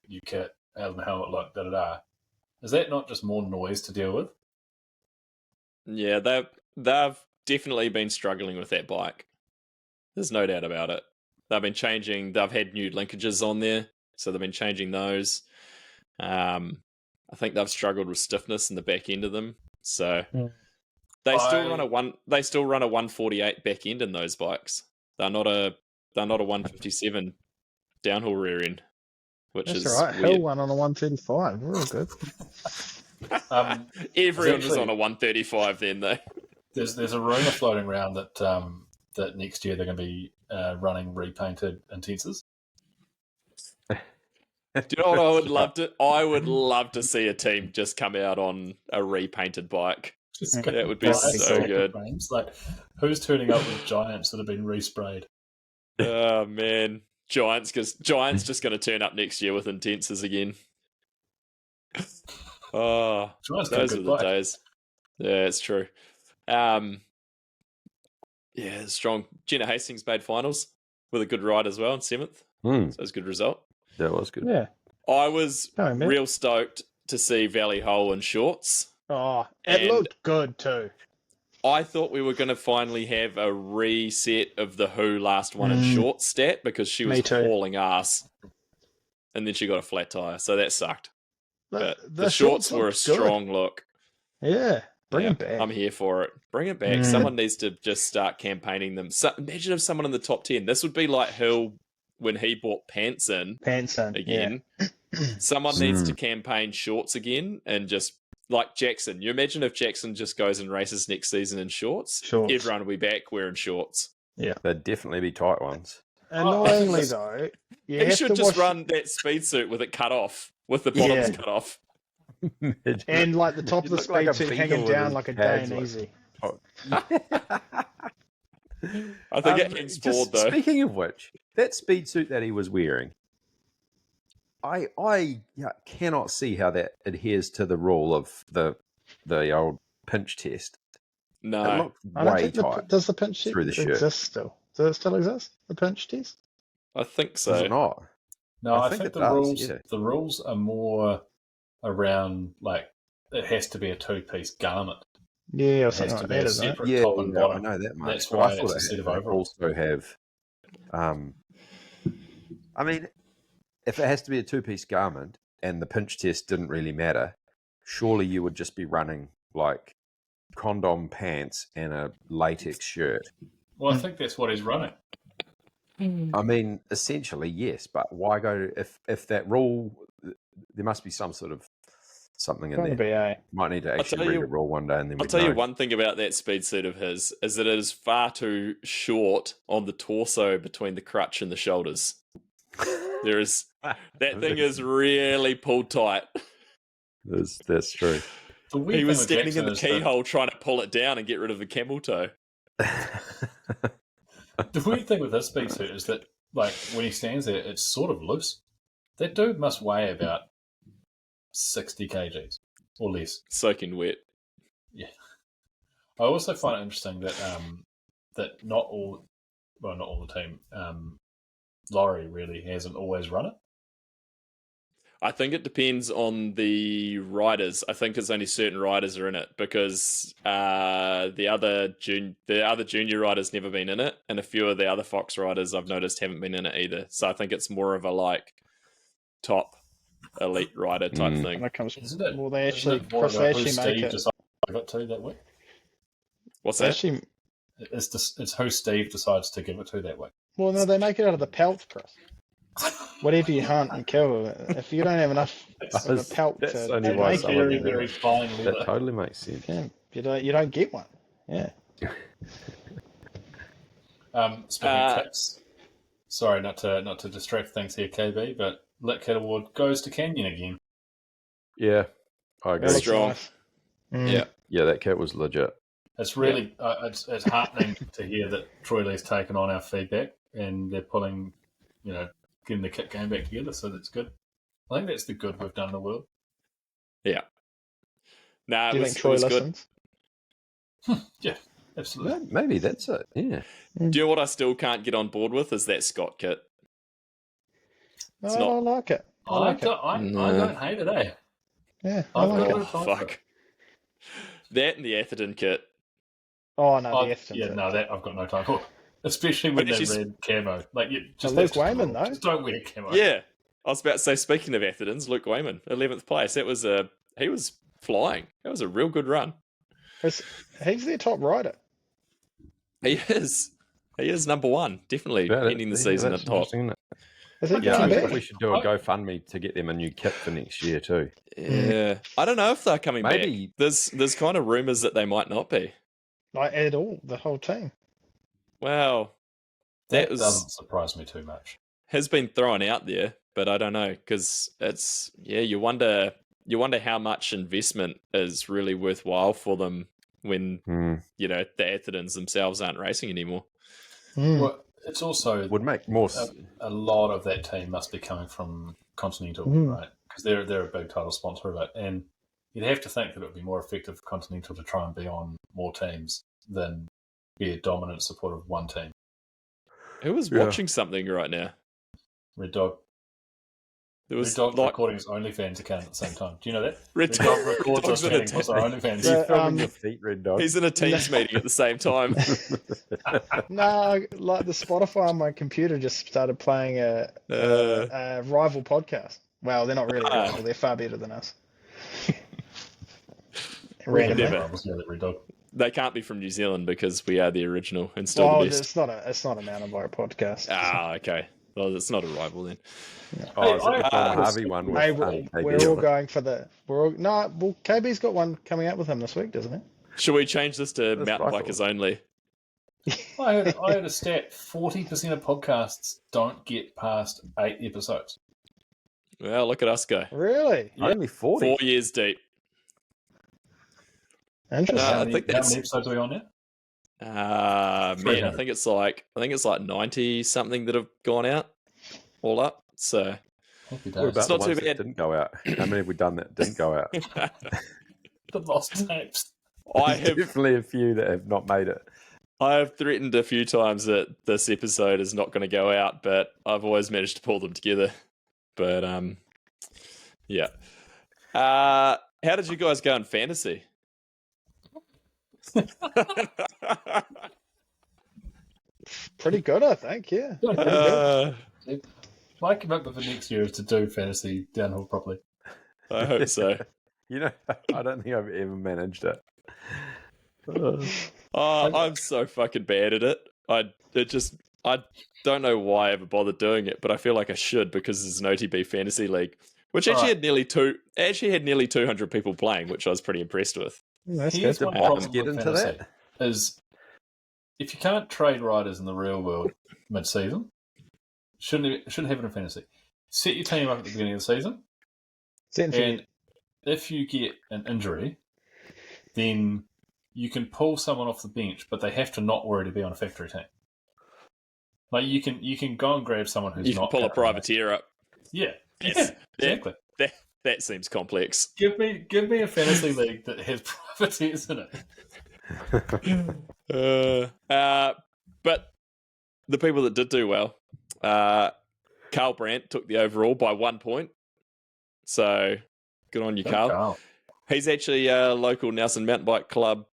new kit, how it look, is that not just more noise to deal with? Yeah, they've definitely been struggling with that bike. There's no doubt about it. They've been changing. They've had new linkages on there, so they've been changing those. I think they've struggled with stiffness in the back end of them. So they still run a 148 back end in those bikes. They're not a 157 downhill rear end, which That's is right. weird. Hill one on a 135. Real good. Everyone was on a 135 then, though. There's a rumor floating around that that next year they're going to be running repainted Intenses. Do you know what I would love to? I would love to see a team just come out on a repainted bike. That would be so good. Frames. Like, who's turning up with Giants that have been resprayed? Oh man, Giants just going to turn up next year with Intenses again. Oh, Giants those are the days. Yeah, it's true. Yeah, strong. Jenna Hastings made finals with a good ride as well in 7th. So it was a good result. That was good. Yeah. I was real stoked to see Valley Hole in shorts. Oh, it looked good too. I thought we were going to finally have a reset of the Who last one in shorts stat because she was hauling ass. And then she got a flat tyre, so that sucked. But the shorts were a strong look. Yeah. Bring it back. I'm here for it. Bring it back. Someone needs to just start campaigning them. So, imagine if someone in the top 10. This would be like Hill when he bought pants in again. Yeah. Someone needs to campaign shorts again and just like Jackson. You imagine if Jackson just goes and races next season in shorts. Everyone will be back wearing shorts. Yeah. They'd definitely be tight ones. Annoyingly though, he should just run that speed suit with it cut off, with the bottoms cut off. And like the top of the speed suit hanging down like a day and easy. I think it hangs forward though. Speaking of which, that speed suit that he was wearing, I cannot see how that adheres to the rule of the old pinch test. No, it looked way tight. Does the pinch test exist still? Does it still exist? The pinch test? I think so. Does it not? No, I think the rules are more around like it has to be a 2-piece garment. Yeah, or it has something to like be that, a separate top and bottom. I know that much. That's why I thought it's a set of overalls. Also have, I mean, if it has to be a 2-piece garment and the pinch test didn't really matter, surely you would just be running like condom pants and a latex shirt. Well, I think that's what he's running. I mean, essentially, yes, but why go if that rule? There must be some sort of something in there. Might need to actually read a rule one day, and then I'll tell you one thing about that speed suit of his is that it is far too short on the torso between the crutch and the shoulders. There is that thing is really pulled tight. That's true. He was standing in the keyhole trying to pull it down and get rid of the camel toe. The weird thing with this speed suit is that, like, when he stands there, it's sort of loose. That dude must weigh about 60 kgs or less. Soaking wet. Yeah. I also find it interesting that that not all the team, Laurie really hasn't always run it. I think it depends on the riders. I think it's only certain riders are in it because the other junior riders never been in it, and a few of the other Fox riders I've noticed haven't been in it either. So I think it's more of a like top elite rider type thing. When it comes, Isn't it? Well, they actually who make Steve it. decided to give it to that week? What's that? Actually, it's who Steve decides to give it to that week. well, no, they make it out of the pelt, Chris. Whatever you hunt and kill, if you don't have enough of a pelt that's to only why make someone it, very fine leather. That totally makes sense. yeah, you don't get one. Yeah. Speaking of kits, sorry not to distract things here, KB, but Lit Kit Award goes to Canyon again. Yeah, I agree. That looks Strong. nice. Yeah, that kit was legit. It's really it's heartening to hear that Troy Lee's taken on our feedback and they're pulling, getting the kit game back together. So that's good. I think that's the good we've done in the world. Yeah. Nah, Do you think Troy listens? Yeah, Absolutely. Maybe that's it. Yeah. Do you know what I still can't get on board with is that Scott kit. No, It's I not. like it. I like it. I don't hate it, eh? Yeah, I I've like got it. a time for Fuck. it. That and the Atherton kit. Oh no, Oh, the Efton. yeah, no, that I've got no time for. Especially with But that she's- red camo. Like, you just Luke that's just Wayman, wrong. though. Just don't wear camo. Yeah. I was about to say, speaking of Athertons, Luke Wayman, 11th place. That was he was flying. That was a real good run. He's their top rider. He is. He is number one. Definitely ending the season that's at top. interesting, isn't it? Is he Yeah, I coming think back? we should do a GoFundMe to get them a new kit for next year too. Yeah. I don't know if they're coming Maybe- back. There's kind of rumours that they might not be. Like at all, the whole team. Well, That was- doesn't surprise me too much. has been thrown out there, but I don't know because it's you wonder how much investment is really worthwhile for them when the Athertons themselves aren't racing anymore. Well, it's also Would make more. a lot of that team must be coming from Continental, right? Because they're a big title sponsor of it, and you'd have to think that it would be more effective for Continental to try and be on more teams than be a dominant supporter of one team. Who was watching something right now? Red Dog. There Red was Dog like recording his OnlyFans account at the same time. Do you know that? Red Dog records us Dog's in a chatting with our OnlyFans. Yeah. You're filming your feet, Red Dog. he's in a Teams meeting at the same time. No, like the Spotify on my computer just started playing a rival podcast. Well, they're not really a rival. They're far better than us. Randomly. Never. Red Dog. They can't be from New Zealand because we are the original and still Oh, the best. it's not a mountain bike podcast. Ah, okay. Well, it's not a rival then. Oh, is it the I- Donna Harvey one with Hey, KB we're all on it? going for the. Well, KB's got one coming out with him this week, doesn't it? Should we change this to That's mountain right. bikers only? I heard a stat: 40% of podcasts don't get past 8 episodes. Well, look at us go. Really? Only 40. 4 years deep. Interesting. I How many, think how that's- many episodes are we on now? Man, I 300. think it's like 90 something that have gone out, all up. So Happy What days. about It's not the too ones that bad. didn't go out? How many have we done that didn't go out? The lost tapes. I There's have definitely a few that have not made it. threatened a few times that this episode is not going to go out, but I've always managed to pull them together. But yeah. How did you guys go in fantasy? Pretty good, I think. Yeah. My commitment for next year is to do fantasy downhill properly. I hope so. You know, I don't think I've ever managed it. I'm so fucking bad at it. I don't know why I ever bothered doing it, but I feel like I should because it's an OTB fantasy league, which actually had nearly 200 people playing, which I was pretty impressed with. That's Here's good. my problem Get with into fantasy that. is if you can't trade riders in the real world mid-season, shouldn't have it in fantasy. Set your team up at the beginning of the season, and if you get an injury, then you can pull someone off the bench, but they have to not worry to be on a factory team. Like you can go and grab someone who's You can not pull a captain. privateer up. Yeah, Yes. exactly. That seems complex. Give me a fantasy league that has privateers in it. But the people that did do well, Carl Brandt took the overall by 1 point. So good on you, Carl. He's actually a local Nelson Mountain Bike Club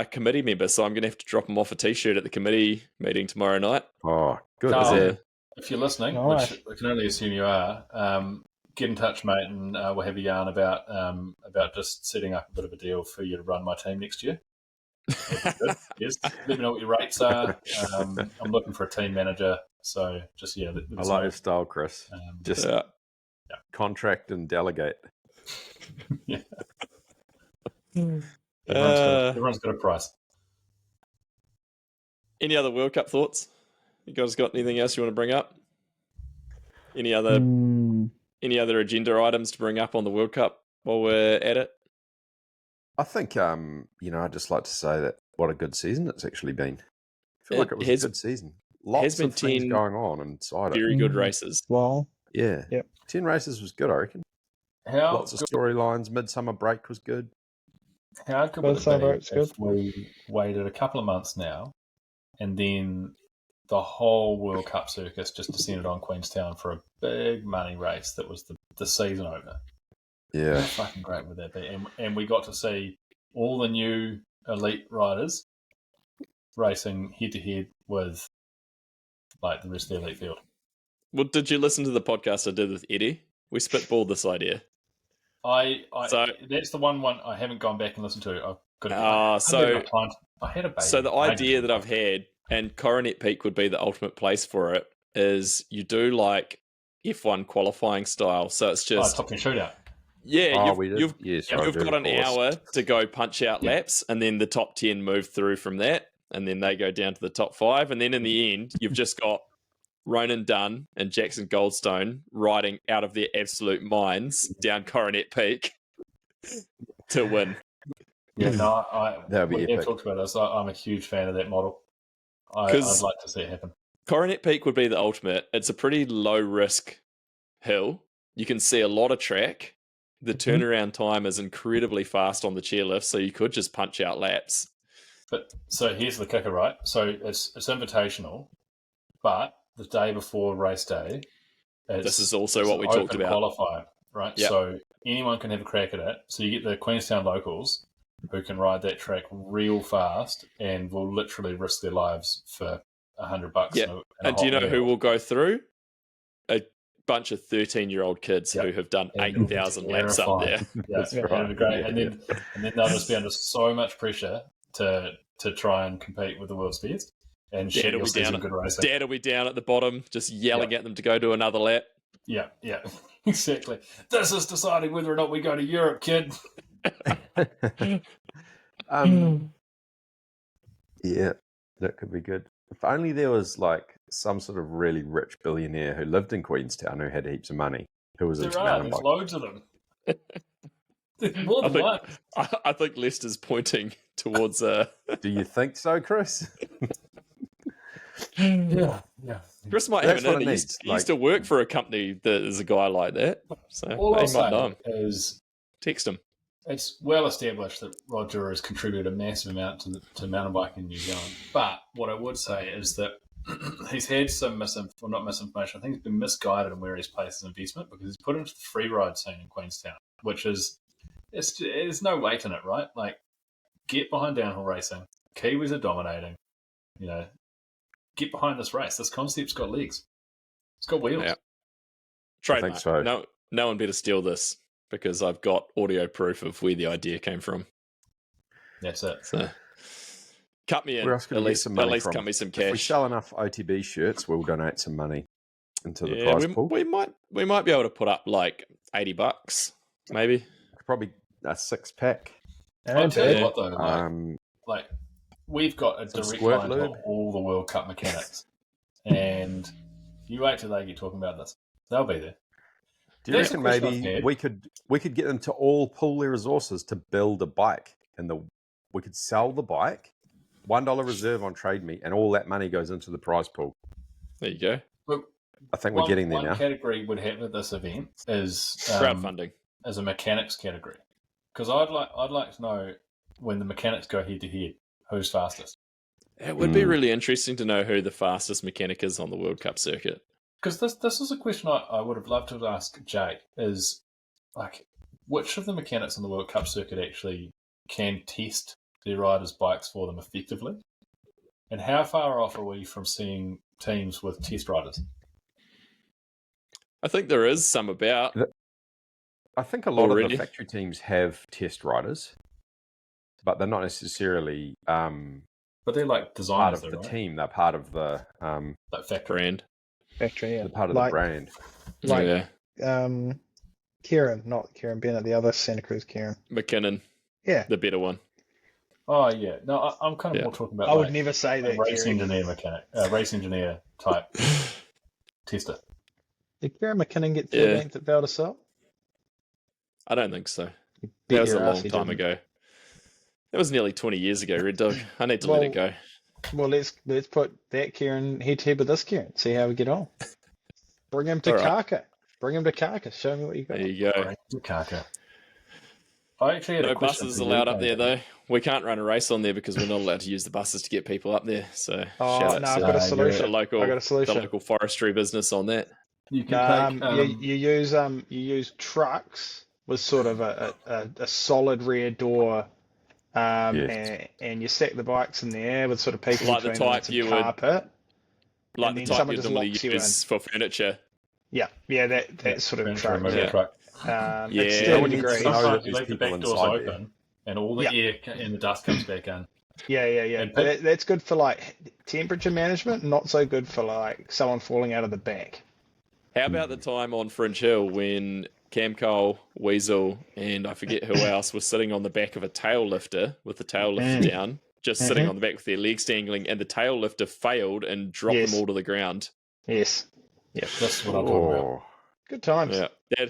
committee member, so I'm going to have to drop him off a T-shirt at the committee meeting tomorrow night. Oh, good. Carl, Is there- if you're listening, Nice. which I can only assume you are, get in touch, mate, and we'll have a yarn about just setting up a bit of a deal for you to run my team next year. That'd be good. Yes, let me know what your rates are. I'm looking for a team manager, so just let I us like know. your style, Chris. Just Yeah. contract and delegate. Everyone's got a price. Any other World Cup thoughts? You guys got anything else you want to bring up? Any other agenda items to bring up on the World Cup while we're at it? I think, I'd just like to say that what a good season it's actually been. I feel like it was has- a good season. Lots been of things 10 going on inside it. Very good races. Well, Yeah. Yep. 10 races was good, I reckon. How Lots of storylines. Midsummer break was good. How good would it be if we waited a couple of months now, and then the whole World Cup circus just descended on Queenstown for a big money race that was the season opener? Yeah. How fucking great would that be? And we got to see all the new elite riders racing head to head with like the rest of the elite field. Well, did you listen to the podcast I did with Eddie? We spitballed this idea. So that's the one I haven't gone back and listened to. I've got I had a baby. So the idea that I've had, and Coronet Peak would be the ultimate place for it, is you do like F1 qualifying style. So it's just top 10 shootout. Yeah, you've got an hour to go punch out laps, and then the top 10 move through from that, and then they go down to the top 5, and then in the end, you've just got Ronan Dunn and Jackson Goldstone riding out of their absolute minds down Coronet Peak to win. Yeah, no, That'd be epic. Talked about this. I'm a huge fan of that model. I'd like to see it happen. Coronet Peak would be the ultimate. It's a pretty low risk hill. You can see a lot of track. The turnaround time is incredibly fast on the chairlift, so you could just punch out laps. But so here's the kicker, right? So it's invitational, but the day before race day, this is also what we talked about. Qualifier, right? Yep. So anyone can have a crack at it. So you get the Queenstown locals who can ride that track real fast and will literally risk their lives for $100. Yeah. And do you know who will go through? A bunch of 13-year-old kids who have done 8,000 laps up there. Yeah, that's right. That'd be great. And then they'll just be under so much pressure to try and compete with the world's best. And Dad will be down at the bottom, just yelling at them to go do another lap. Yeah, exactly. This is deciding whether or not we go to Europe, kid. Yeah, that could be good. If only there was like some sort of really rich billionaire who lived in Queenstown who had heaps of money. Who was there's loads of them. More than one. I think Lester's pointing towards. Do you think so, Chris? Yeah. Chris might have an in. He used to work for a company that is a guy like that. So all he might know him. Is text him. It's well established that Roger has contributed a massive amount to mountain biking in New Zealand. But what I would say is that he's had some not misinformation. I think he's been misguided in where he's placed his investment because he's put into the free ride scene in Queenstown, which is there's no weight in it, right? Like, get behind downhill racing. Kiwis are dominating. You know, get behind this race. This concept's got legs. It's got wheels. Yeah. Trademark. I think so. No one better steal this because I've got audio proof of where the idea came from. That's it. So, cut me in. Where else can we get some money from? Cut me some cash. If we sell enough OTB shirts, we'll donate some money into the prize pool. We might be able to put up like $80, maybe. Probably a 6-pack. I'll tell you what though, like we've got a direct line to all the World Cup mechanics, and you wait till they get talking about this. They'll be there. Do you reckon maybe we could get them to all pool their resources to build a bike, and we could sell the bike, $1 reserve on Trade Me, and all that money goes into the prize pool. There you go. But I think we're getting there now. One category would have at this event is crowdfunding as a mechanics category, because I'd like to know when the mechanics go head to head, who's fastest. It would be really interesting to know who the fastest mechanic is on the World Cup circuit. Because this is a question I would have loved to ask Jake, is like, which of the mechanics on the World Cup circuit actually can test their riders' bikes for them effectively? And how far off are we from seeing teams with test riders? I think there is some about. I think a lot of the factory teams have test riders, but they're not necessarily but they're like designers part of the team. They're part of the like factory brand. Factory, yeah. They're part of the brand. Kieran, not Kieran Bennett, the other Santa Cruz Kieran. McKinnon. Yeah. The better one. Oh, yeah. No, I'm kind of more talking about I would never say that. Race engineer type tester. Did Kieran McKinnon get 13th at Val d'Isole? I don't think so. That was a long time ago. That was nearly 20 years ago, Red Dog. I need to let it go. Well, let's put that Kieran head to head with this Kieran. See how we get on. Bring him to Kaka. Bring him to Kaka. Show me what you got. There you go. Kaka. I actually had No a question buses for you, allowed up there, David. though. We can't run a race on there because we're not allowed to use the buses to get people up there. So Oh, shout out no, I've to got a the solution. local, I got a solution. the local forestry business on that. You can You use trucks with sort of a solid rear door, Yes. and you stack the bikes in there with sort of people Like the between them and type some you would, carpet, like and the then type someone you'd just normally locks you in. use for furniture. Yeah, that sort of furniture truck. removal Yeah. truck. Yeah. It's No 30 one needs to degrees. know that Sometimes you there's leave the people back doors inside open, and all the Yeah. air and the dust comes back in. Yeah. And That's good for like temperature management. Not so good for like someone falling out of the back. How about the time on Fringe Hill when Cam Cole, Weasel, and I forget who else was sitting on the back of a tail lifter with the tail lifter down, just sitting on the back with their legs dangling, and the tail lifter failed and dropped Yes. them all to the ground. Yes. Yep. That's what I'm talking about. Oh, Good times. Yeah, Yeah.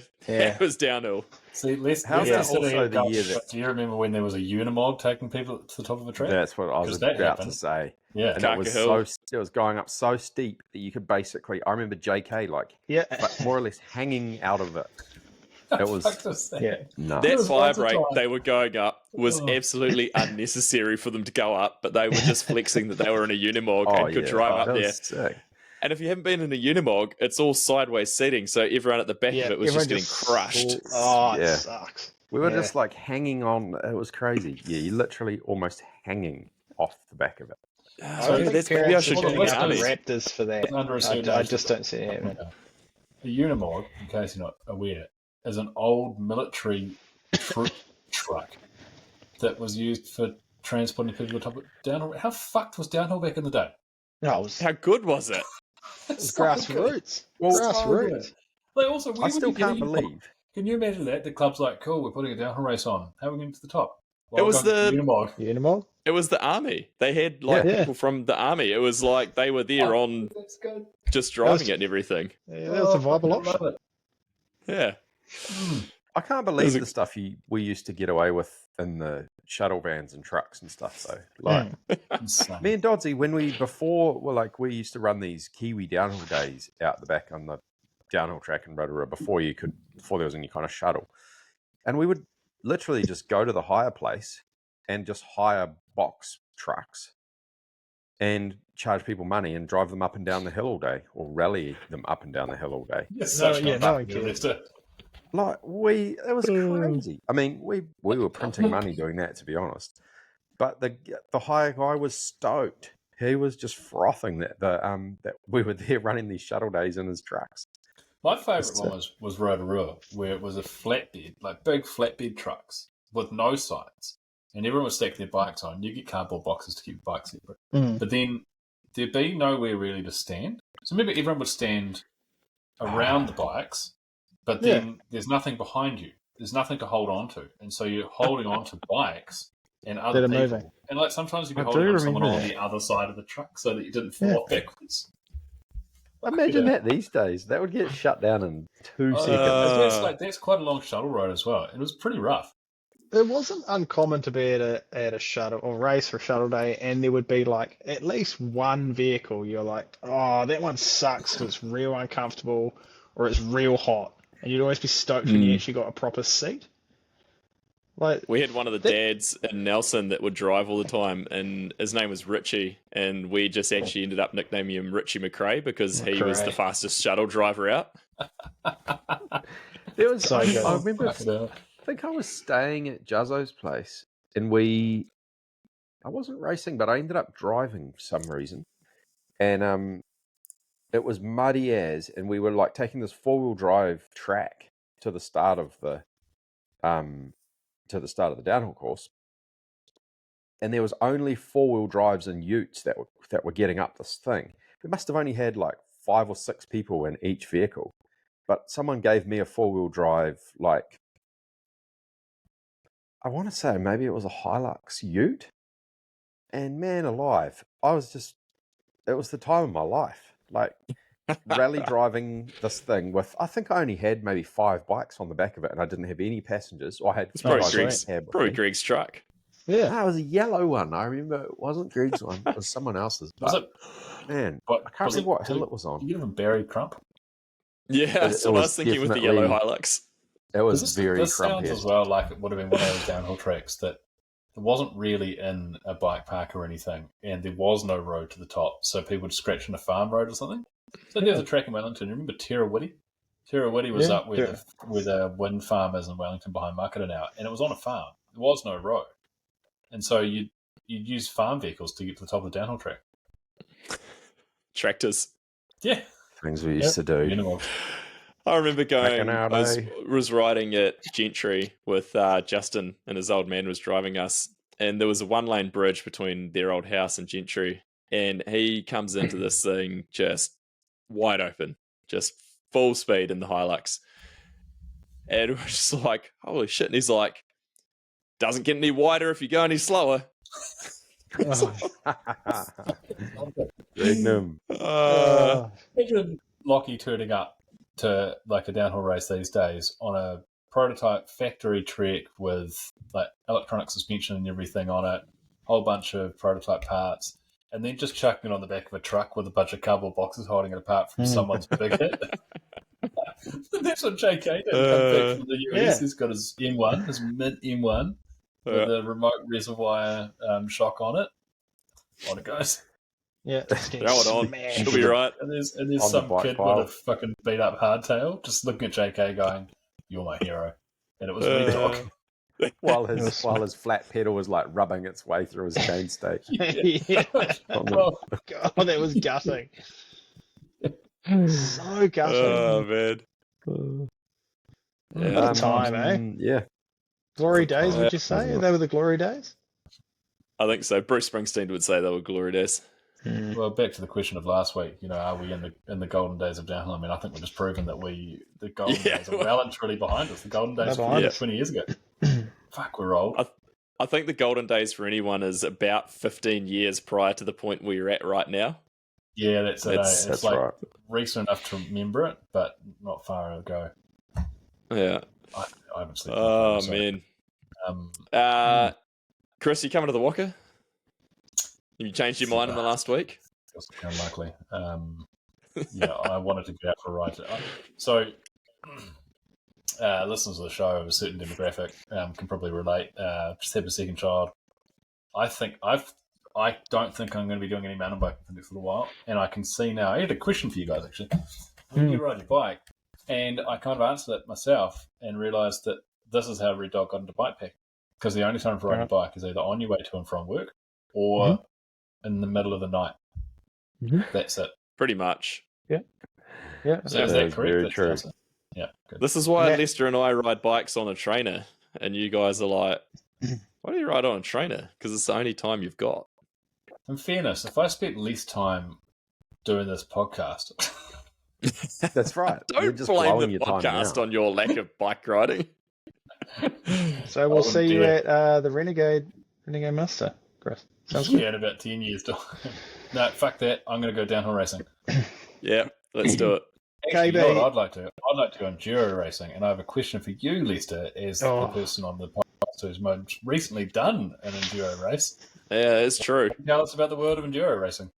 that was downhill. See, let's How's just that sit here also and the go, year that- but do you remember when there was a Unimog taking people to the top of a track? that's what I was 'Cause that about happened. to say. Yeah. And it was Carcahill. it was going up so steep that you could basically. I remember JK Yeah. but more or less hanging out of it. It was Yeah. no. That was fire lots of break time. they were going up was Oh. absolutely unnecessary for them to go up, but they were just flexing that they were in a Unimog Oh, and could yeah. drive Oh, up that was there. sick. And if you haven't been in a Unimog, it's all sideways seating, so everyone at the back of it was just everyone getting crushed. Oh, it Yeah. sucks. We were Yeah. just like hanging on. It was crazy. Yeah, you're literally almost hanging off the back of it. I So don't think that's maybe I parents should are join turning the up army. in Raptors for that. Under a certain I age, just don't see it happening. A Unimog, in case you're not aware, is an old military troop truck that was used for transporting people to the top of downhill. How fucked was downhill back in the day? No, it was How good was it? grassroots. Well, Grassroots. Like also, where I would still you get can't in from? believe. Can you imagine that? The club's like, cool, we're putting a downhill race on. How are we getting to the top? It was going to the- Unimog. Unimog? It was the army. They had like Yeah. people from the army. It was like they were there on That's good. just driving it and everything. Yeah, that was a viable I love option. it. Yeah. I can't believe the stuff we used to get away with in the shuttle vans and trucks and stuff. Though, like Insane. me and Dodsy, when we used to run these Kiwi downhill days out the back on the downhill track in Rotorua before there was any kind of shuttle, and we would literally just go to the hire place and just hire box trucks and charge people money and drive them up and down the hill all day, or rally them up and down the hill all day. You're such yeah, a no one fucking cares. realist. Like it was crazy. I mean, we were printing money doing that, to be honest. But the hire guy was stoked. He was just frothing that we were there running these shuttle days in his trucks. My favourite one was Rotorua, where it was a flatbed, like big flatbed trucks with no sides. And everyone would stack their bikes on. You get cardboard boxes to keep your bikes separate. But then there'd be nowhere really to stand. So maybe everyone would stand around the bikes, but then there's nothing behind you. There's nothing to hold on to. And so you're holding on to bikes and other That are people. moving. And like sometimes you'd be I holding do on to someone remember on that. the other side of the truck so that you didn't fall off backwards. Imagine that these days. That would get shut down in 2 seconds. That's quite a long shuttle ride as well. It was pretty rough. It wasn't uncommon to be at a shuttle or race or shuttle day, and there would be like at least one vehicle. You're like, oh, that one sucks because it's real uncomfortable or it's real hot, and you'd always be stoked when you actually got a proper seat. Like We had one of the dads in Nelson that would drive all the time, and his name was Richie, and we just actually ended up nicknaming him Richie McRae because he was the fastest shuttle driver out. There was. So good. I remember. Fucking hell. I think I was staying at Juzzo's place, and I wasn't racing, but I ended up driving for some reason, and it was muddy as, and we were like taking this 4-wheel drive track to the start of the downhill course, and there was only 4-wheel drives and utes that were getting up this thing. We must have only had like 5 or 6 people in each vehicle, but someone gave me a 4-wheel drive, like I want to say maybe it was a Hilux ute, and man alive, it was the time of my life, like rally driving this thing with, I think I only had maybe 5 bikes on the back of it, and I didn't have any passengers. I had It's probably guys in Greg's, the cab with probably me. Greg's truck. yeah, No, it was a yellow one. I remember it wasn't Greg's one. It was someone else's. Was But, it? man, What, I can't remember what hill it was on. You give him Barry Crump? Yeah, that's It what I was was thinking with the yellow definitely- Hilux. It was very This sounds as Trump-esque. well like it would have been one of those downhill tracks that it wasn't really in a bike park or anything, and there was no road to the top, so people would scratch on a farm road or something. So there's a track in Wellington. Remember Terrawiddy? Terrawiddy was up where the wind farm is in Wellington behind Makata now, and it was on a farm. There was no road, and so you'd use farm vehicles to get to the top of the downhill track. Tractors. Yeah, Things we used to do. Minimal. I remember going, Back in our I day. was riding at Gentry with Justin, and his old man was driving us, and there was a one-lane bridge between their old house and Gentry, and he comes into this thing just wide open, just full speed in the Hilux, and we're just like, holy shit, and he's like, doesn't get any wider if you go any slower. Magnum. Imagine Lockie turning up to like a downhill race these days on a prototype factory trek with like electronic suspension and everything on it, whole bunch of prototype parts, and then just chucking it on the back of a truck with a bunch of cardboard boxes holding it apart from someone's big hit. That's what JK did. Come back from the US. He's got his M1, his mid M1 with a remote reservoir shock on it. On it goes. Yeah, Throw it on. She'll be right. And there's On some the kid bike pile. with a fucking beat up hardtail just looking at JK going, "You're my hero." And it was me talking. while his flat pedal was like rubbing its way through his chainstay. Yeah. Oh, God, that was gutting. So gutting. Oh, man. What a time, eh? Yeah. Glory days, would you say? They were the glory days? I think so. Bruce Springsteen would say they were glory days. well, back to the question of last week. Are we in the golden days of downhill? I mean, I think we've just proven that the golden days are well and truly behind us. The golden days were 20 years ago. Fuck, we're old. I think the golden days for anyone is about 15 years prior to the point where you're at right now. Yeah, that's it. It's like right. recent enough to remember it, but not far ago. Yeah. I haven't seen. Oh, man. Chris, you coming to the Walker? Have you changed your mind in the last week? Feels unlikely. I wanted to get out for a ride. So, listeners of the show of a certain demographic can probably relate. Just had a second child. I don't think I'm going to be doing any mountain biking for the next little while, and I can see now. I had a question for you guys actually. When you ride your bike, and I kind of answered it myself and realised that this is how Red Dog got into bike packing. Because the only time to ride a bike is either on your way to and from work or in the middle of the night. That's it. Pretty much. Yeah. So is that correct? Very That's true. the answer? Yeah. Good. This is why Lester and I ride bikes on a trainer, and you guys are like, why do you ride on a trainer? Because it's the only time you've got. In fairness, if I spent less time doing this podcast, That's right. You're Don't just blame blowing the your time podcast now. on your lack of bike riding. So we'll see you dare. at the Renegade Muster, Chris. Sounds good. in about 10 years. No, fuck that. I'm going to go downhill racing. Yeah, let's do it. Actually, you know KB. what I'd like to? I'd like to go enduro racing, and I have a question for you, Lester, as the person on the podcast who's most recently done an enduro race. Yeah, it's true. Tell us about the world of enduro racing.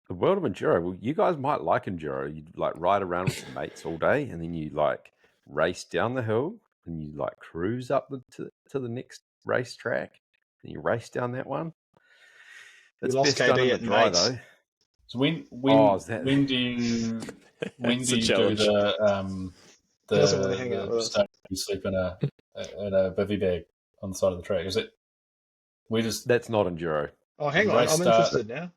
The world of enduro. Well, you guys might like enduro. You like ride around with your mates all day, and then you like race down the hill, and you like cruise up to the next racetrack, and you race down that one. It's lost best done KB in the at dry Mates. though. So when is that- do you It's a do challenge. the Doesn't really hang out with us. start you sleep in a bivy bag on the side of the track? Is it? We just That's not enduro. Oh, hang on. Race I'm start. interested now.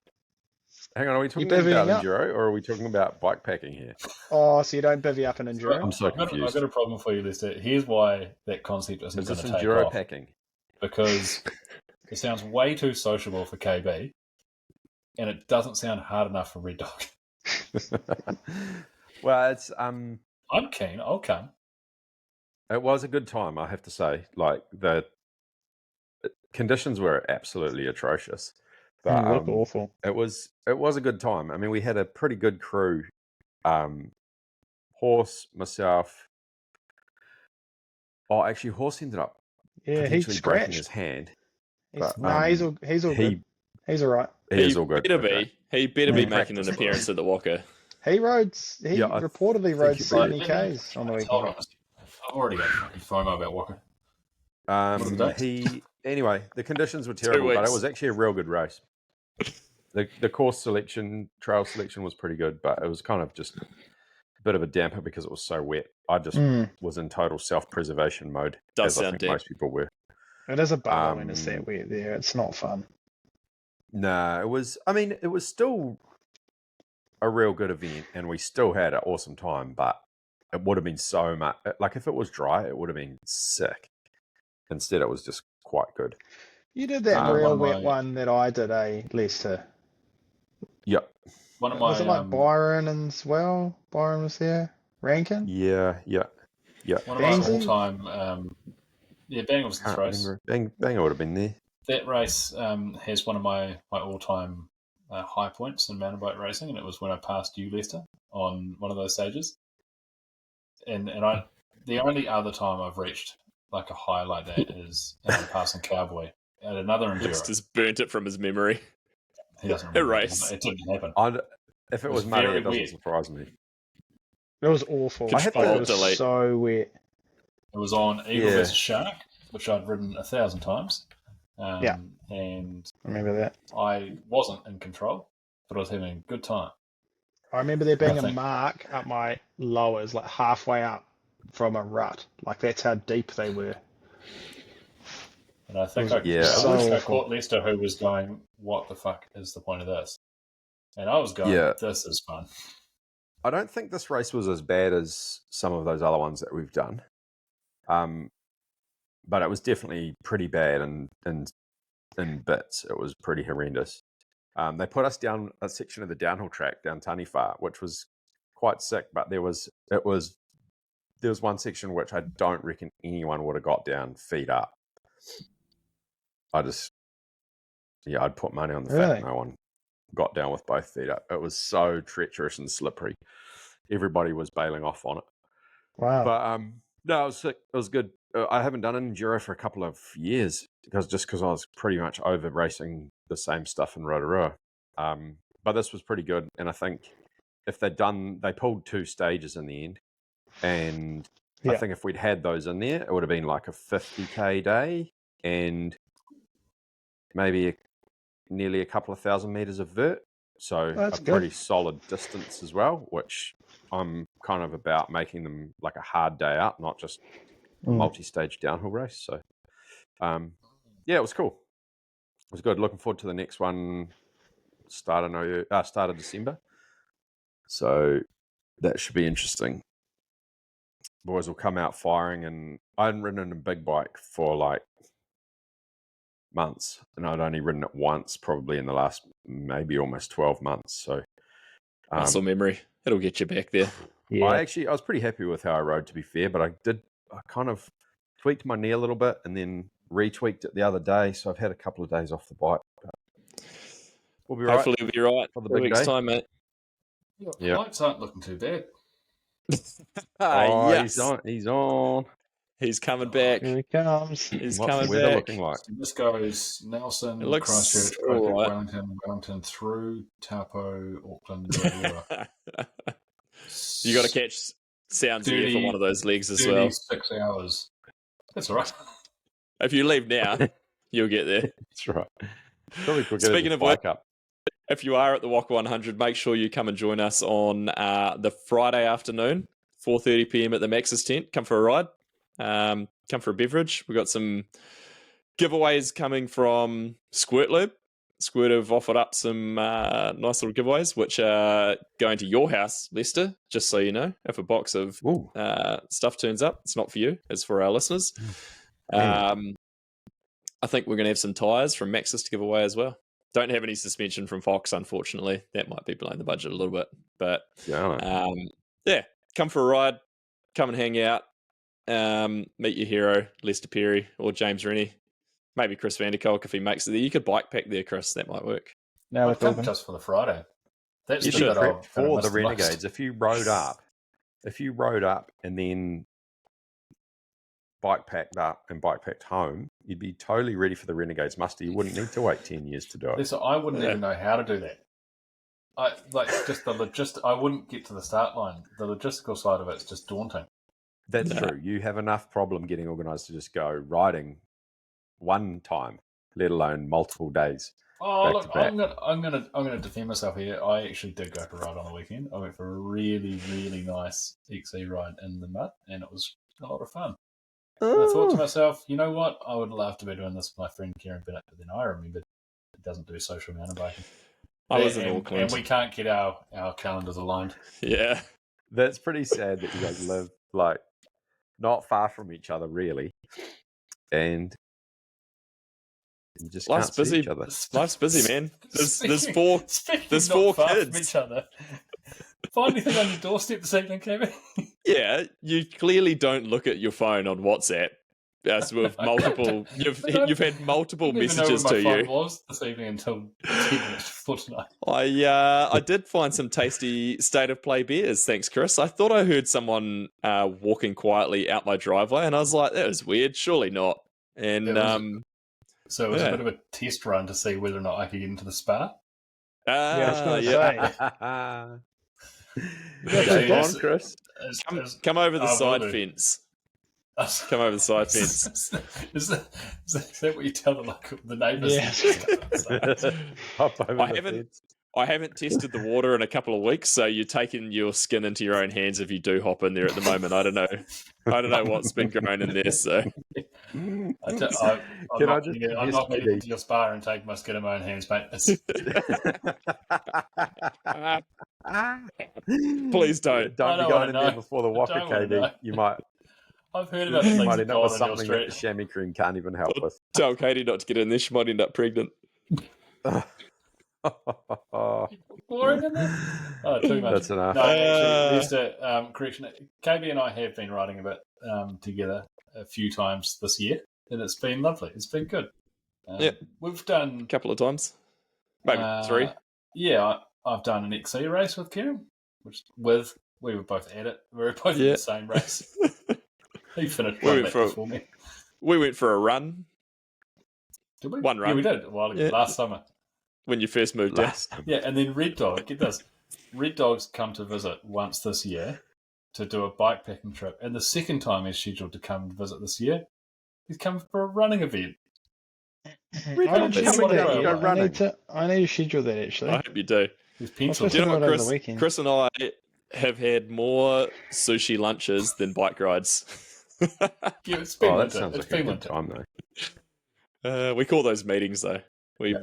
Hang on, are we talking bivvying about up? enduro or are we talking about bike packing here? Oh, so you don't bivvy up an enduro? I'm so I've got confused. a problem for you, Lester. Here's why that concept isn't Is going this to take enduro off. packing? Because it sounds way too sociable for KB, and it doesn't sound hard enough for Red Dog. Well, it's I'm keen. I'll come. it was a good time, I have to say. Like the conditions were absolutely atrocious, but look awful. it was a good time. I mean, we had a pretty good crew. Horse, myself. Oh, actually, Horse ended up Yeah, he potentially breaking scratched. his hand. He's, but, nah, he's all good. He's all right. He is all good. Better be. He better be Yeah. making an appearance at the Walker. He Yeah, I reportedly think rode he 70 did. Ks on the Hold weekend. I've already got fucking FOMO about Walker. What are the dates? Anyway, the conditions were terrible, but it was actually a real good race. The course selection, trail selection was pretty good, but it was kind of just a bit of a damper because it was so wet. I just was in total self-preservation mode, Does as I sound think most people were. It is a bummer when it's that wet there. It's not fun. No, it was still a real good event, and we still had an awesome time, but it would have been so much, like if it was dry, it would have been sick. Instead, it was just quite good. You did that real wet one that I did, Lester? Yep. One of my, was it like Byron as well? Byron was there? Rankin? Yeah. One of my all-time, Bang was this race. Bang would have been there. That race has one of my all-time high points in mountain bike racing, and it was when I passed you, Lester, on one of those stages. And the only other time I've reached like a high like that is passing Cowboy at another enduro. He's just burnt it from his memory. He doesn't remember. Race. It didn't happen. If it was muddy, it doesn't surprise me. It was awful. It was so wet. It was on Eagle vs Shark, which I'd ridden 1,000 times. And I remember that. I wasn't in control, but I was having a good time. I remember there being a mark up my lowers, like halfway up from a rut. Like that's how deep they were. And I think I caught Lester, who was going, "What the fuck is the point of this?" And I was going, "This is fun." I don't think this race was as bad as some of those other ones that we've done, but it was definitely pretty bad in bits. It was pretty horrendous. They put us down a section of the downhill track down Taniwha, which was quite sick. But there was one section which I don't reckon anyone would have got down feet up. I'd put money on the fact no one got down with both feet up. It was so treacherous and slippery. Everybody was bailing off on it. Wow. But no, it was sick. It was good. I haven't done an enduro for a couple of years because I was pretty much over racing the same stuff in Rotorua. But this was pretty good, and I think if they pulled 2 stages in the end, and I think if we'd had those in there, it would have been like a 50k day and maybe nearly a couple of 1,000 meters of vert. So pretty solid distance as well, which I'm kind of about making them like a hard day out, not just a multi-stage downhill race. So, it was cool. It was good. Looking forward to the next one, start of December. So that should be interesting. Boys will come out firing, and I hadn't ridden a big bike for like months, and I'd only ridden it once probably in the last maybe almost 12 months. So muscle memory, it'll get you back there. I was pretty happy with how I rode, to be fair, but I kind of tweaked my knee a little bit and then retweaked it the other day, so I've had a couple of days off the bike. We'll be Hopefully we'll be right for the big next day. time, mate. Your lights aren't looking too bad. Yes. He's on. He's coming back. Here he comes. He's What's coming the weather back. looking like? So this goes Nelson, It looks Christchurch, all right. Wellington through Taupo, Auckland, Rotorua. You got to catch sounds here for one of those legs as well. 6 hours. That's all right. If you leave now, you'll get there. That's right. Probably quicker Speaking to of bike which, up. if you are at the Waka 100, make sure you come and join us on the Friday afternoon, 4:30 p.m. at the Maxxis tent. Come for a ride. Come for a beverage. We've got some giveaways coming from Squirt Lube. Squirt have offered up some nice little giveaways, which are going to your house, Lester, just so you know. If a box of stuff turns up, it's not for you, it's for our listeners. I think we're going to have some tyres from Maxxis to give away as well. Don't have any suspension from Fox, unfortunately. That might be blowing the budget a little bit. But come for a ride, come and hang out, meet your hero, Lester Perry, or James Rennie. Maybe Chris Vanderkolk if he makes it there. You could bike pack there, Chris. That might work. No, I'd come just for the Friday. That's you the should bit for the Renegades. If you rode up and then bike packed up and bike packed home, you'd be totally ready for the Renegades muster. You wouldn't need to wait 10 years to do it. Listen, I wouldn't even know how to do that. I wouldn't get to the start line. The logistical side of it's just daunting. That's true. You have enough problem getting organised to just go riding one time, let alone multiple days. Oh, back look, to back. I'm gonna defend myself here. I actually did go for a ride on the weekend. I went for a really, really nice XC ride in the mud, and it was a lot of fun. And I thought to myself, you know what? I would love to be doing this with my friend Kieran Bennett, but then I remembered he doesn't do social mountain biking. I was in and Auckland. we can't get our calendars aligned. Yeah. That's pretty sad that you guys live like not far from each other, really, and you just Life's can't see busy. each other. Life's busy, man. There's four There's four far kids. from each other. Find anything on your doorstep this evening, Kevin? Yeah, you clearly don't look at your phone on WhatsApp. As with multiple, you've had multiple messages to you. I was this evening until 10 minutes before tonight. I did find some tasty State of Play beers. Thanks, Chris. I thought I heard someone walking quietly out my driveway, and I was like, "That was weird. Surely not." And so it was a bit of a test run to see whether or not I could get into the spa. I was going to say. Go on, Chris. Come over the side fence. Come over the side fence. Is that what you tell the neighbours? Yeah. Hop over the fence. I haven't tested the water in a couple of weeks, so you're taking your skin into your own hands if you do hop in there at the moment. I don't know what's been growing in there. So I'm not going to your spa and take my skin in my own hands, mate. Please don't. Don't be going in there before the walker, KB. You might. I've heard about things might end up with on something that the chamois cream can't even help with. Tell Katie not to get in there. She might end up pregnant. Boring, isn't it? Oh, too much. That's enough. No, actually, just a correction. KB and I have been riding a bit together a few times this year, and it's been lovely. It's been good. We've done a couple of times, maybe 3. Yeah, I've done an XC race with Kieran, we were both at it. We were both in the same race. He finished before me. We went for a run. Did we? One run. Yeah, we did a while ago, last summer. When you first moved down. Yeah, and then Red Dog, get this. Red Dog's come to visit once this year to do a bike packing trip. And the second time he's scheduled to come to visit this year, he's come for a running event. I need to schedule that, actually. I hope you do. His pencil. Do you know what, Chris and I have had more sushi lunches than bike rides. Yeah, it's been winter. Sounds it's like been a good winter. time, though. We call those meetings, though. We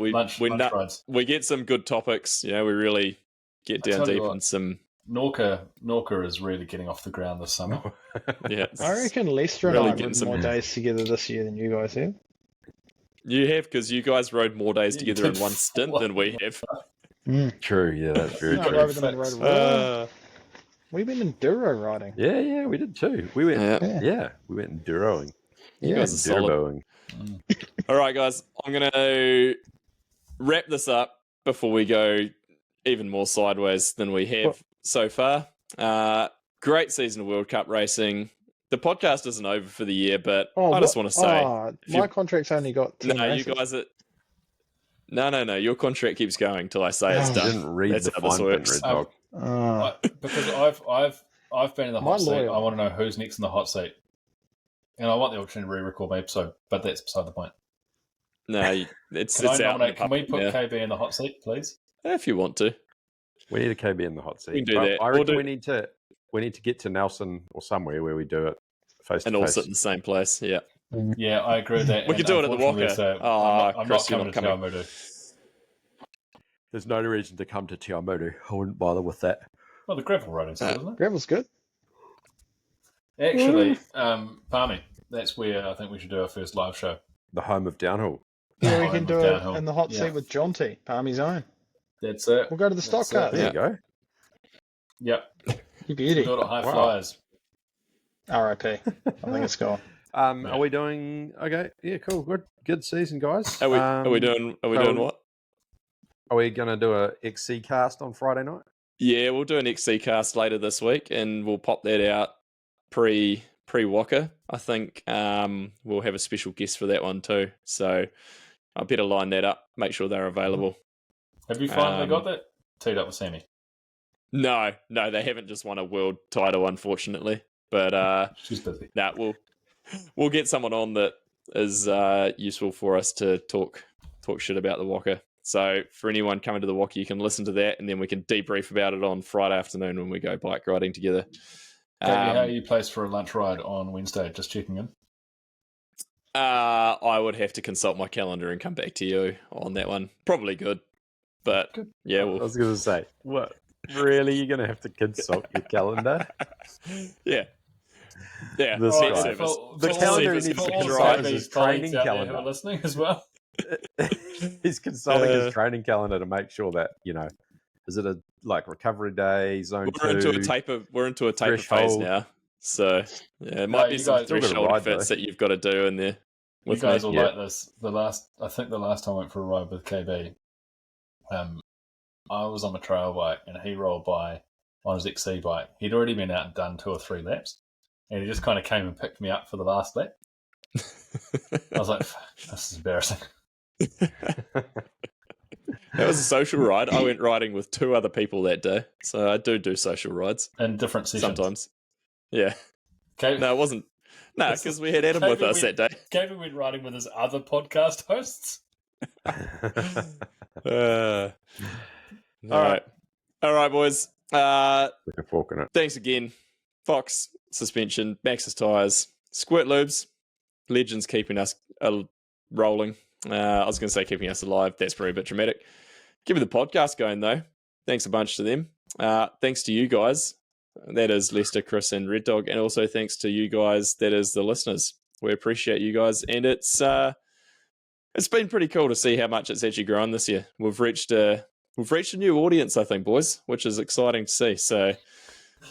get some good topics. You know, we really get down deep in some. Norca is really getting off the ground this summer. Yeah, I reckon Lester and I have ridden more days together this year than you guys have. You have, because you guys rode more days together in one stint than we have. True, yeah, that's very true. We've been enduro riding. Yeah, we did too. We went, we went enduroing. You guys are solid. All right, guys, I'm going to wrap this up before we go even more sideways than we have so far. Great season of World Cup racing. The podcast isn't over for the year, but I just want to say... my contract's only got 10 races. You guys are... No. Your contract keeps going till I say it's done. You didn't read That's the how this fine works. print, Red Dog. Because I've been in the hot seat. I want to know who's next in the hot seat. And I want the opportunity to re-record my episode, but that's beside the point. No, it's out. Can we put now. KB in the hot seat, please? If you want to. We need a KB in the hot seat. We can do that. I reckon we need to get to Nelson or somewhere where we do it face to face. And all sit in the same place, yeah. Yeah, I agree with that. We could do it at the Walker. I'm Chris, not coming to Tiamotu. There's no reason to come to Tiamotu. I wouldn't bother with that. Well, the gravel riding's good, isn't it? Gravel's good. Actually, Palmy, that's where I think we should do our first live show. The home of downhill. Yeah, we can do it in the hot seat with John T, Palmy's own. That's it. We'll go to the stock car. There you go. Yep. You beauty. Do it at High Flyers. R.I.P. I think it's gone. Are we doing... Okay, yeah, cool. Good season, guys. Are we doing what? Are we going to do a XC cast on Friday night? Yeah, we'll do an XC cast later this week, and we'll pop that out pre-Walker. I think we'll have a special guest for that one too. So I better line that up, make sure they're available. Have you finally got that teed up with Sammy? No, they haven't just won a world title, unfortunately. But She's busy. we'll get someone on that is useful for us to talk shit about the Walker. So for anyone coming to the Walker, you can listen to that, and then we can debrief about it on Friday afternoon when we go bike riding together. Davey, how are you placed for a lunch ride on Wednesday? Just checking in. I would have to consult my calendar and come back to you on that one. Probably good, but yeah. I was going to say, what? Really? You're going to have to consult your calendar? Yeah. Yeah. This Net guy. service. The calendar needs to consult his training calendar. Who are listening as well. He's consulting his training calendar to make sure that, is it a recovery day, zone We're 2? We're into a taper phase threshold. now. So yeah, it might be some threshold fits that you've got to do in there. You guys will like this. I think the last time I went for a ride with KB, I was on a trail bike and he rolled by on his XC bike. He'd already been out and done 2 or 3 laps, and he just kind of came and picked me up for the last lap. I was like, this is embarrassing. That was a social ride. I went riding with 2 other people that day, so I do social rides in different sessions. Sometimes, yeah. Okay. No, it wasn't. No, because we had Adam with us that day. Gavin went riding with his other podcast hosts. All right, boys. Looking fork in it. Thanks again, Fox Suspension, Maxxis Tyres, Squirt Lubes, legends keeping us rolling. I was going to say keeping us alive. That's probably a bit dramatic. Keeping the podcast going, though. Thanks a bunch to them. Thanks to you guys. That is Lester, Chris, and Red Dog. And also thanks to you guys. That is the listeners. We appreciate you guys. And it's been pretty cool to see how much it's actually grown this year. We've reached a new audience, I think, boys, which is exciting to see. So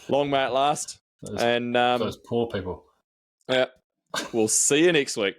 long may it last. Those poor people. Yeah. We'll see you next week.